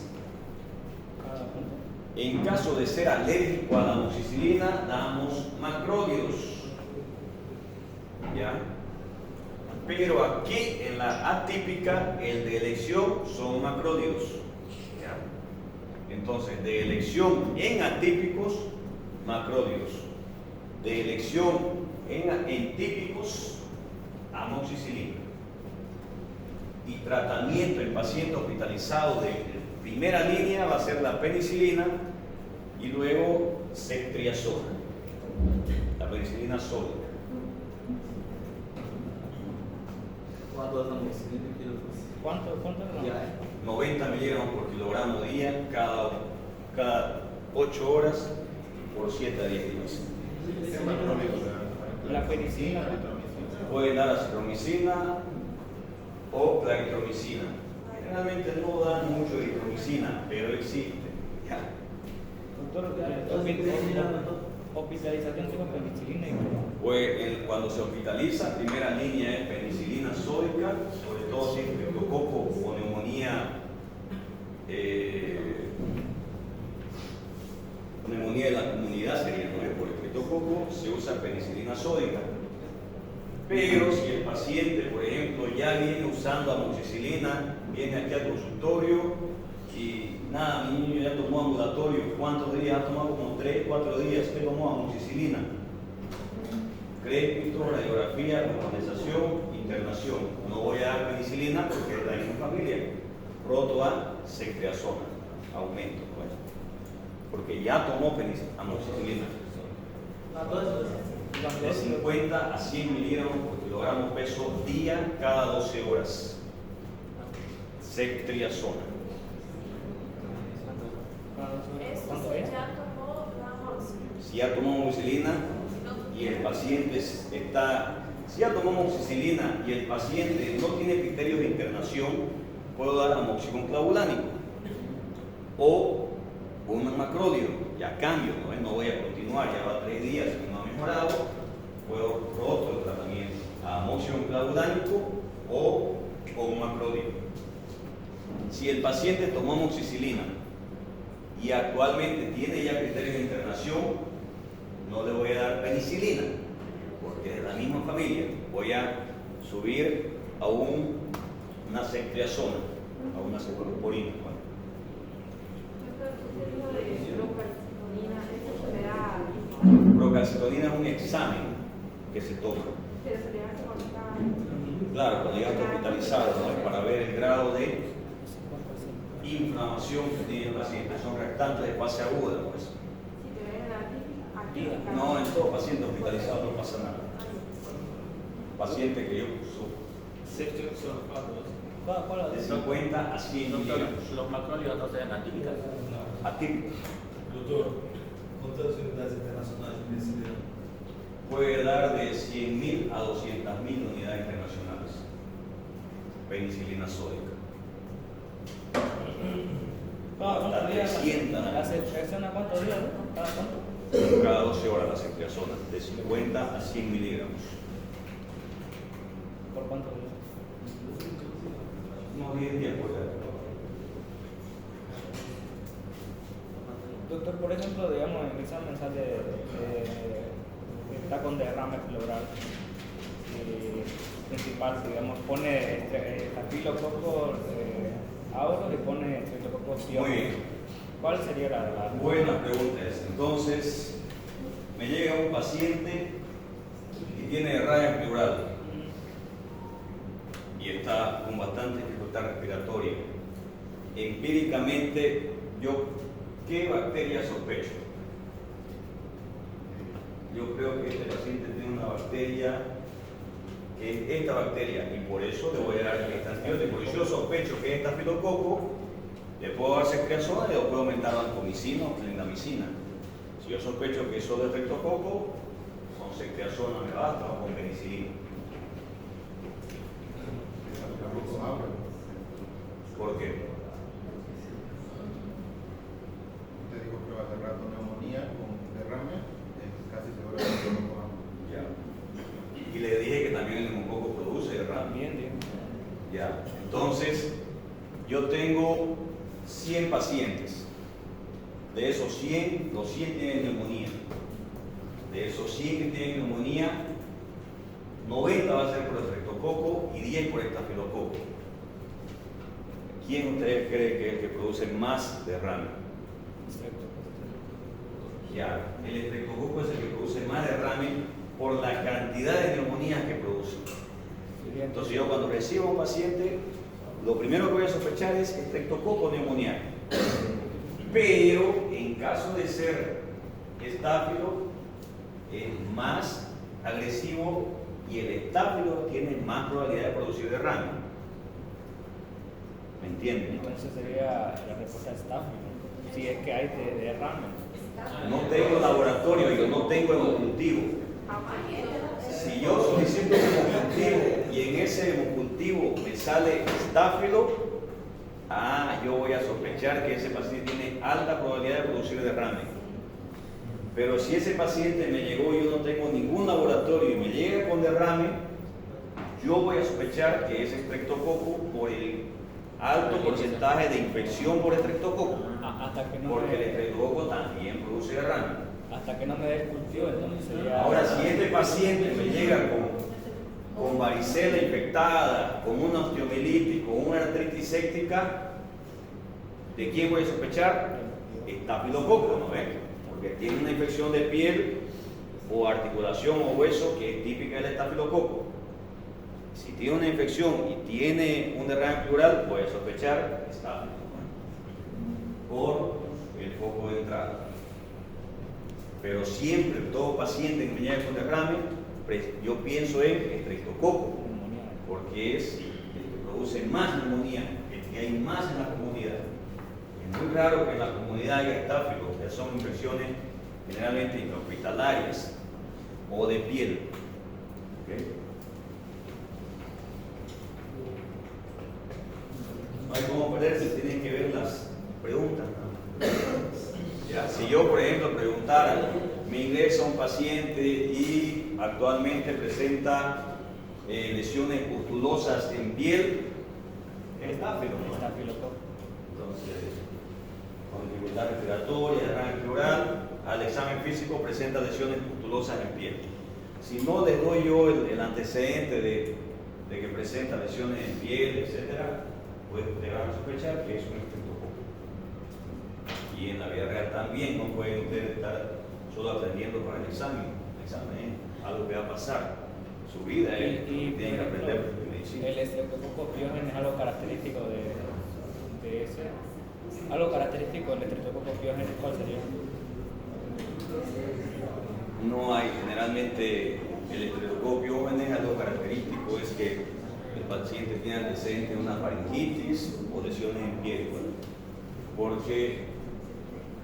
En caso de ser alérgico a la amoxicilina, damos macrólidos. ¿Ya? Pero aquí en la atípica, el de elección son macrólidos. ¿Ya? Entonces, de elección en atípicos, macrólidos. De elección en típicos, amoxicilina. Y tratamiento en paciente hospitalizado de primera línea va a ser la penicilina y luego ceftriaxona, la penicilina sólida. ¿Cuánto es la amoxicilina que yo puse? ¿Cuánto es la? 90 miligramos por kilogramo día, cada 8 horas por 7 a 10 días. La penicilina. Pueden dar acitromicina o claritromicina. Generalmente no dan mucho de eritromicina, pero existe. ¿Ya? Doctor, hospitalización con penicilina y Pues cuando se hospitaliza, primera línea es penicilina sódica, sobre todo si es criptococo o neumonía de la comunidad sería, no es por el criptococo, se usa penicilina sódica. Pero si el paciente, por ejemplo, ya viene usando amoxicilina, viene aquí al consultorio y nada, mi niño ya tomó ambulatorio, ¿cuántos días? Ha tomado como 3, 4 días que tomó amoxicilina. Crédito, radiografía, condensación, internación. No voy a dar penicilina porque es la misma familia. Roto a ceftriaxona, aumento, pues, porque ya tomó amoxicilina. De 50 a 100 miligramos por kilogramo peso día cada 12 horas. Ceftriaxona. Eso se ya tomó la amoxicilina. Si ya tomó amoxicilina y el paciente si ya tomó amoxicilina y el paciente no tiene criterios de internación, puedo dar amoxicilina clavulánico o un macrólido. Ya cambio, no voy a continuar, ya va 3 días y no ha mejorado, puedo roto el tratamiento a amoxicilina clavulánico o un macrólido. Si el paciente tomó amoxicilina y actualmente tiene ya criterios de internación, no le voy a dar penicilina, porque es de la misma familia. Voy a subir a una ceftriaxona, a una cefalosporina. Procalcitonina es un examen que se toma. Claro, cuando llegas hospitalizado, ¿no? Para ver el grado de inflamación que tiene el paciente. Son reactantes de fase aguda, pues. días. No, en todo paciente hospitalizado no pasa nada. Paciente que yo Safety son cuatro. ¿Cuál de es? 50 a 100 miligramos. Los macrólidos no sean atípicas. Atípicos. Doutor, quantas unidades internacionais de medicina? Puede dar de 100.000 a 200.000 unidades internacionales. Penicilina sódica. Hasta 300 ¿La secreción a cuántos días? ¿Cada cuánto? cada 12 horas la ceftriaxona, de 50 a 100 miligramos. ¿Por cuántos días? Unos 10 días por ahí. Doctor, por ejemplo, digamos, en mi examen sale que está con derrame pleural principal, digamos, pone estafilococo aureus y pone estreptococo Muy pyogenes. bien. ¿Cuál sería la Buena pregunta esa. Entonces, me llega un paciente que tiene derrame pleural y está con bastante dificultad respiratoria. Empíricamente, ¿qué bacteria sospecho? Yo creo que este paciente tiene una bacteria, que es esta bacteria, y por eso le voy a dar este antibiótico. Y si yo sospecho que es estafilococo, le puedo dar ceftriaxona y le puedo aumentar vancomicina o clindamicina. Si yo sospecho que eso es de estreptococo, con ceftriaxona me basta o con penicilina. ¿Por qué? Te digo que va a cerrar con neumonía, con derrame, casi seguro que no lo cojamos. Ya. Y le dije que también el neumococo produce derrame. También, digamos. Ya. Entonces, yo tengo 100 pacientes. De esos 100, los 100 tienen neumonía. De esos 100 que tienen neumonía, 90 va a ser por estreptococo y 10 por estafilococo. ¿Quién ustedes cree que es el que produce más derrame? Ya, el estreptococo es el que produce más derrame por la cantidad de neumonías que produce. Entonces yo cuando recibo a un paciente, lo primero que voy a sospechar es estreptococo neumonía. Pero en caso de ser estáfilo, es más agresivo y el estáfilo tiene más probabilidad de producir derrame. ¿Me entienden? Entonces sería la respuesta estáfilo, si es que hay derrame. No tengo laboratorio, yo no tengo hemocultivo. Si yo solicito un hemocultivo y en ese hemocultivo me sale estáfilo, yo voy a sospechar que ese paciente tiene alta probabilidad de producir derrame. Pero si ese paciente me llegó y yo no tengo ningún laboratorio y me llega con derrame, yo voy a sospechar que es estreptococo por el alto porcentaje de infección por estreptococo. Hasta que no Porque el estreptococo también produce derrame. hasta que no me dé el cultivo, entonces sería... Ahora, si este paciente me llega con varicela infectada, con una osteomielitis, con una artritis séptica, ¿de quién voy a sospechar? Estafilococo, ¿no ves? Porque tiene una infección de piel o articulación o hueso que es típica del estafilococo. Si tiene una infección y tiene un derrame pleural, voy a sospechar estáfilo por el foco de entrada. Pero siempre, todo paciente que me llega con derrame, yo pienso en estreptococo, porque es el que produce más neumonía, el que hay más en la comunidad. Es muy raro que en la comunidad haya estáfilo, que son infecciones generalmente intrahospitalarias o de piel. ¿Okay? No hay cómo perderse, tienen que ver las preguntas, ¿no? Ya, si yo, por ejemplo, preguntara, me ingresa un paciente y actualmente presenta lesiones pustulosas en piel, es estáfilo, ¿no? Estafilococo. Entonces, con dificultad respiratoria, derrame pleural, al examen físico presenta lesiones pustulosas en piel. Si no les doy yo el antecedente de que presenta lesiones en piel, etcétera, pues te van a sospechar que es un estreptococo. Y en la vida real también no pueden ustedes estar solo aprendiendo para el examen. El examen es algo que va a pasar. Su vida es tienen que aprender medicina. El estreptococo pyogenes es algo característico de ese. Algo característico del estreptococo pyogenes, ¿cuál sería? No hay generalmente el estereoscopio es algo característico, es que el paciente tiene antecedentes de una faringitis o lesiones en piel, porque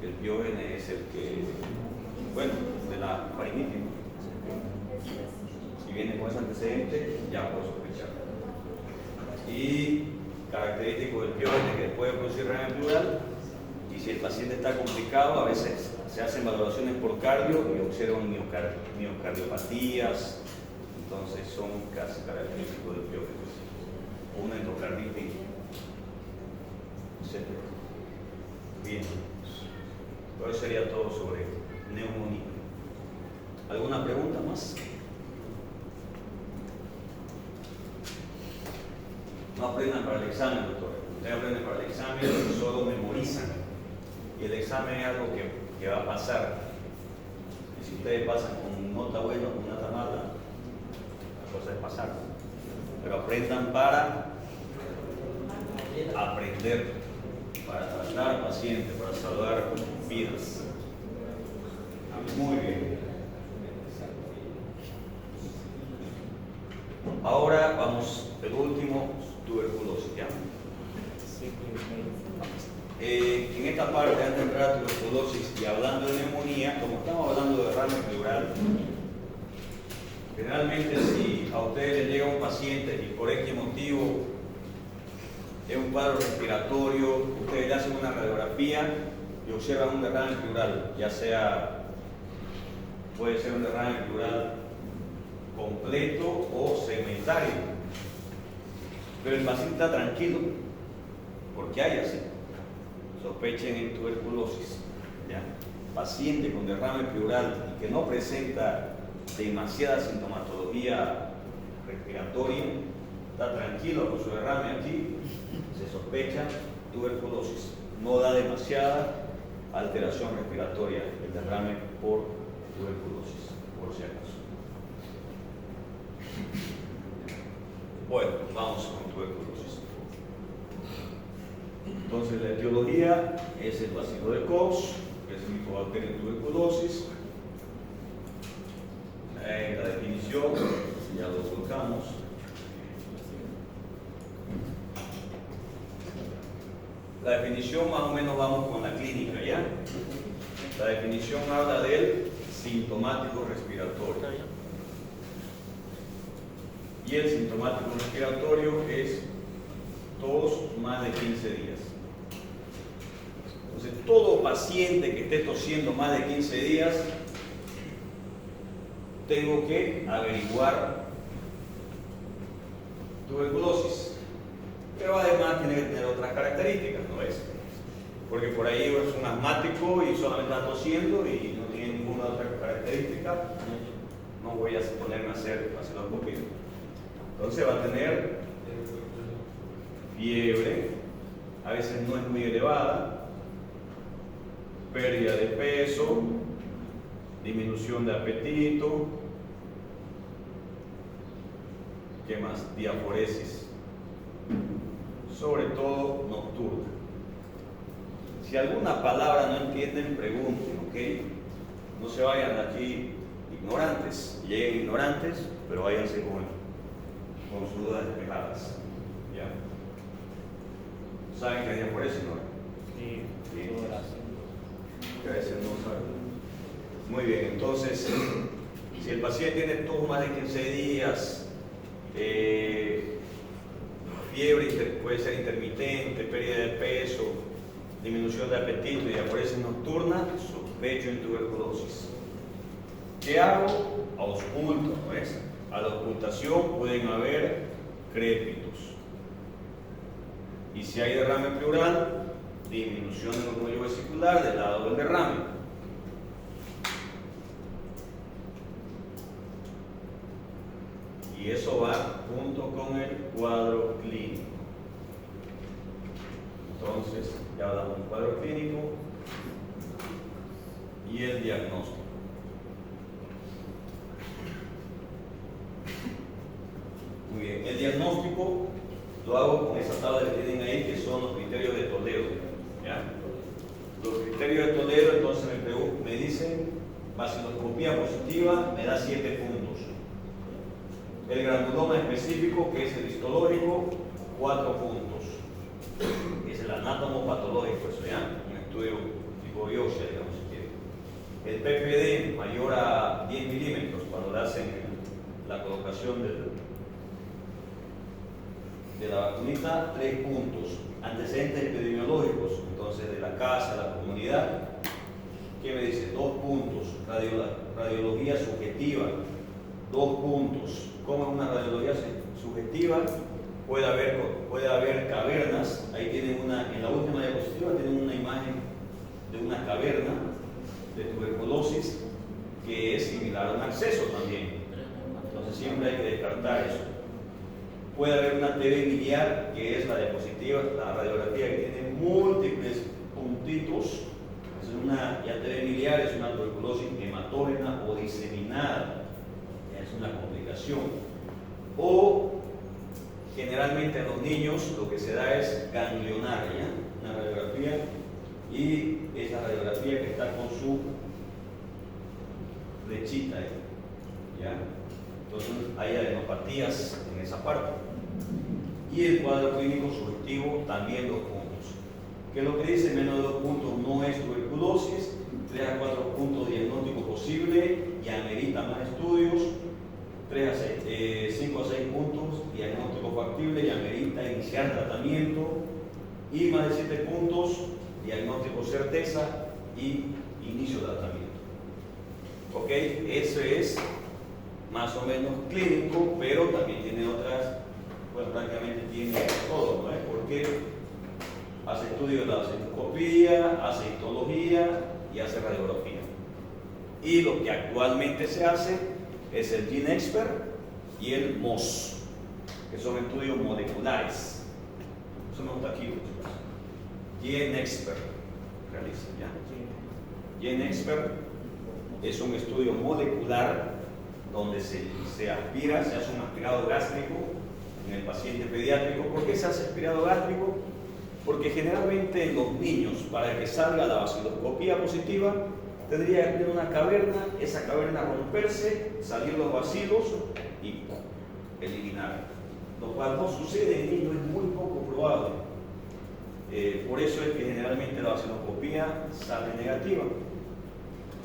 el piógene es el que, bueno, de la faringitis, ¿no? Si viene con ese antecedente, ya puedo sospechar. Y característico del piógene que puede producir ramen pleural, y si el paciente está complicado, a veces se hacen valoraciones por cardio y observan miocardiopatías, entonces son casi característicos del piógene. O una endocarditis, etc. Bien, pero eso sería todo sobre neumonía. ¿Alguna pregunta más? No aprendan para el examen, doctor. Ustedes aprenden para el examen y solo memorizan. Y el examen es algo que va a pasar. Y si ustedes pasan con nota buena o con nota mala, la cosa es pasar. Pero aprendan para aprender, para tratar pacientes, para salvar vidas. Muy bien. Ahora vamos, el último, tuberculosis. ¿Ya? En esta parte, antes de entrar a tuberculosis y hablando de neumonía, como estamos hablando de derrame pleural, generalmente si a ustedes les llega un paciente y por X motivo es un cuadro respiratorio, ustedes le hacen una radiografía y observan un derrame pleural, ya sea, puede ser un derrame pleural completo o segmentario, pero el paciente está tranquilo porque hay así, sospechen en tuberculosis, ¿ya? Paciente con derrame pleural y que no presenta demasiada sintomatología respiratoria, está tranquilo con su derrame aquí, se sospecha tuberculosis, no da demasiada alteración respiratoria el derrame por tuberculosis, por si acaso. Bueno, vamos con tuberculosis. Entonces la etiología es el bacilo de Koch, que es Mycobacterium tuberculosis. La definición, ya lo colocamos. La definición más o menos vamos con la clínica, ¿ya? La definición habla del sintomático respiratorio. Y el sintomático respiratorio es tos más de 15 días. Entonces, todo paciente que esté tosiendo más de 15 días, tengo que averiguar tuberculosis. Pero además tiene que tener otras características, ¿no es? Porque por ahí es un asmático y solamente está tosiendo y no tiene ninguna otra característica, no voy a ponerme a hacer vaciloscopia. Entonces va a tener fiebre, a veces no es muy elevada, pérdida de peso, disminución de apetito, ¿qué más? Diaforesis, sobre todo nocturna. Si alguna palabra no entienden, pregunten, ¿ok? No se vayan de aquí ignorantes, lleguen ignorantes, pero váyanse con sus dudas despejadas. ¿Ya? ¿Saben qué es diaforesis, no? Sí, Sí. sudoración. Que a veces no saben. Muy bien, entonces, si el paciente tiene tos más de 15 días, fiebre puede ser intermitente, pérdida de peso, disminución de apetito y diaforesis nocturna, sospecho en tuberculosis. ¿Qué hago? Ausculto, ¿no es? A la ocultación pueden haber crépitos. Y si hay derrame pleural, disminución del orgullo vesicular del lado del derrame. Y eso va junto con el cuadro clínico. Entonces, ya hablamos del cuadro clínico y el diagnóstico. Muy bien, el diagnóstico lo hago con esa tabla que tienen ahí, que son los criterios de Toledo. ¿Ya? Los criterios de Toledo, entonces me dicen vaciloscopía positiva me da 7 puntos. El granuloma específico, que es el histológico, 4 puntos. Es el anatomopatológico, eso ya, un estudio tipo biopsia, digamos, si quiere. El PPD mayor a 10 milímetros, cuando le hacen la colocación de la vacunita, 3 puntos. Antecedentes epidemiológicos, entonces de la casa, de la comunidad, ¿qué me dice? 2 puntos. Radiología subjetiva, 2 puntos. ¿Cómo es una radiología subjetiva? Puede haber cavernas. Ahí tienen en la última diapositiva tienen una imagen de una caverna de tuberculosis que es similar a un acceso también. Entonces siempre hay que descartar eso. Puede haber una TV miliar, que es la diapositiva, la radiografía que tiene múltiples puntitos. Ya TV miliar es una tuberculosis hematógena o diseminada, ya es una complicación. O generalmente en los niños lo que se da es ganglionaria, una radiografía, y esa radiografía que está con su flechita, ¿ya? Entonces hay adenopatías en esa parte. Y el cuadro clínico subjetivo también 2 puntos. Que lo que dice menos de 2 puntos no es tuberculosis, 3 a 4 puntos diagnóstico posible y amerita más estudios, 5 a 6 puntos diagnóstico factible y amerita iniciar tratamiento, y más de 7 puntos diagnóstico certeza y inicio de tratamiento. Ok, eso es más o menos clínico, pero también tiene otras, bueno, prácticamente tiene todo, ¿no? Porque hace estudios de la citoscopía, hace histología y hace radiografía. Y lo que actualmente se hace es el GeneXpert y el MOS, que son estudios moleculares. Eso me gusta aquí, chicos. GeneXpert realiza, ¿ya? GeneXpert es un estudio molecular donde se aspira, se hace un aspirado gástrico en el paciente pediátrico. ¿Por qué se hace aspirado gástrico? Porque generalmente en los niños, para que salga la vaciloscopía positiva, tendría que tener una caverna, esa caverna romperse, salir los bacilos y eliminar. Lo cual no sucede en niños, es muy poco probable. Por eso es que generalmente la vaciloscopía sale negativa.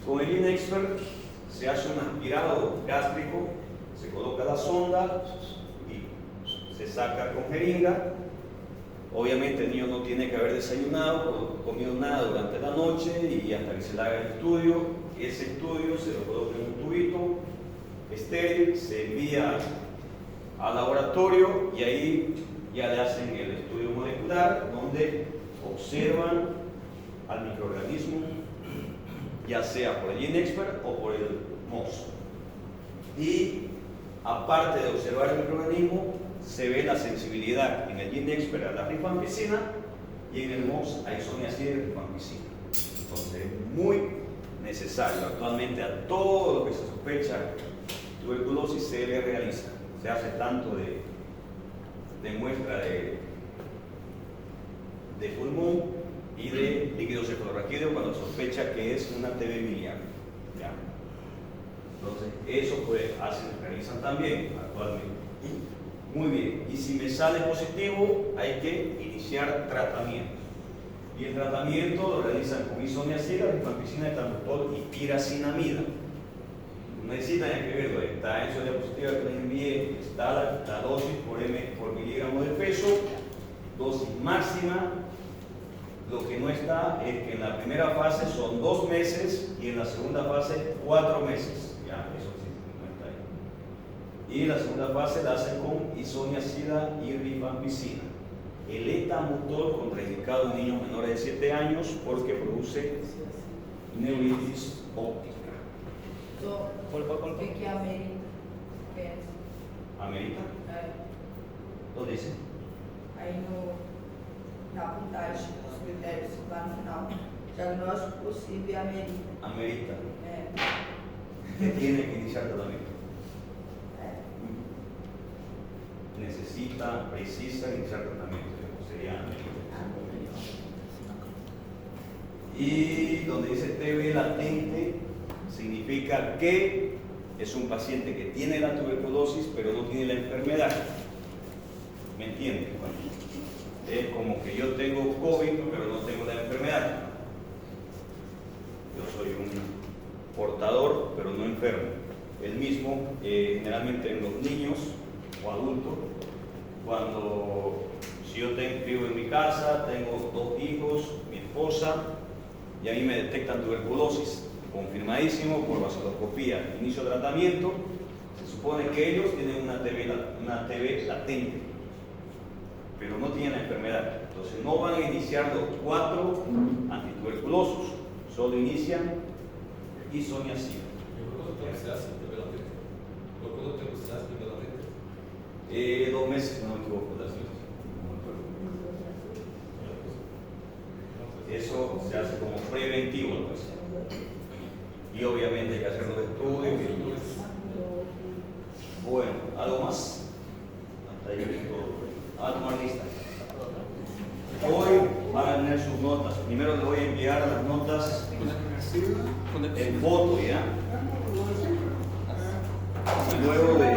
Con el GeneXpert se hace un aspirado gástrico, se coloca la sonda y se saca con jeringa. Obviamente el niño no tiene que haber desayunado, comido nada durante la noche, y hasta que se le haga el estudio, ese estudio se lo coloca en un tubito estéril, se envía al laboratorio y ahí ya le hacen el estudio molecular donde observan al microorganismo, ya sea por el GeneXpert o por el MOS. Y aparte de observar el microorganismo, se ve la sensibilidad en el GeneXpert a la rifampicina y en el MOS a isoniazida y rifampicina. Entonces es muy necesario. Actualmente a todo lo que se sospecha tuberculosis se le realiza. Se hace tanto de muestra de pulmón y de líquido cefalorraquídeo cuando sospecha que es una TB miliar. ¿Ya? Entonces eso realizan también actualmente. Muy bien, y si me sale positivo, hay que iniciar tratamiento. Y el tratamiento lo realizan con isoniazida, rifampicina, etranotol y piracinamida. Necesitan escribirlo, está en su diapositiva que les envié, está la dosis por miligramo de peso, dosis máxima. Lo que no está es que en la primera fase son 2 meses y en la segunda fase 4 meses. Ya, eso sí, no está ahí. Y la segunda fase la hacen con isoniazida y rifampicina. El etamutol contraindicado en niños menores de 7 años porque produce neuritis óptica. O que que amerita? ¿Amerita? ¿Dónde dice? Aí na apontagem dos critérios, lá no final. Diagnóstico possível e amerita. Amerita. Que tiene que iniciar tratamiento. Necesita, precisa iniciar tratamiento. Sería amerita. Y donde dice TB latente, significa que es un paciente que tiene la tuberculosis pero no tiene la enfermedad. ¿Me entienden? Bueno, es como que yo tengo COVID pero no tengo la enfermedad. Yo soy un portador pero no enfermo. El mismo generalmente en los niños o adultos, cuando si yo vivo en mi casa, tengo 2 hijos, mi esposa, y a mí me detectan tuberculosis, confirmadísimo por vaciloscopía, inicio de tratamiento, se supone que ellos tienen una TB latente, pero no tienen la enfermedad. Entonces no van a iniciar los 4 antituberculosos, solo inician isoniazida. ¿Por cuándo te gustaste primeramente? 2 meses, no me equivoco. Eso se hace como preventivo, pues. Y obviamente hay que hacer los estudios. Bueno, ¿algo más? Hasta ahí es todo. A tomar lista. Hoy van a tener sus notas. Primero les voy a enviar las notas en foto, ¿ya? Y luego de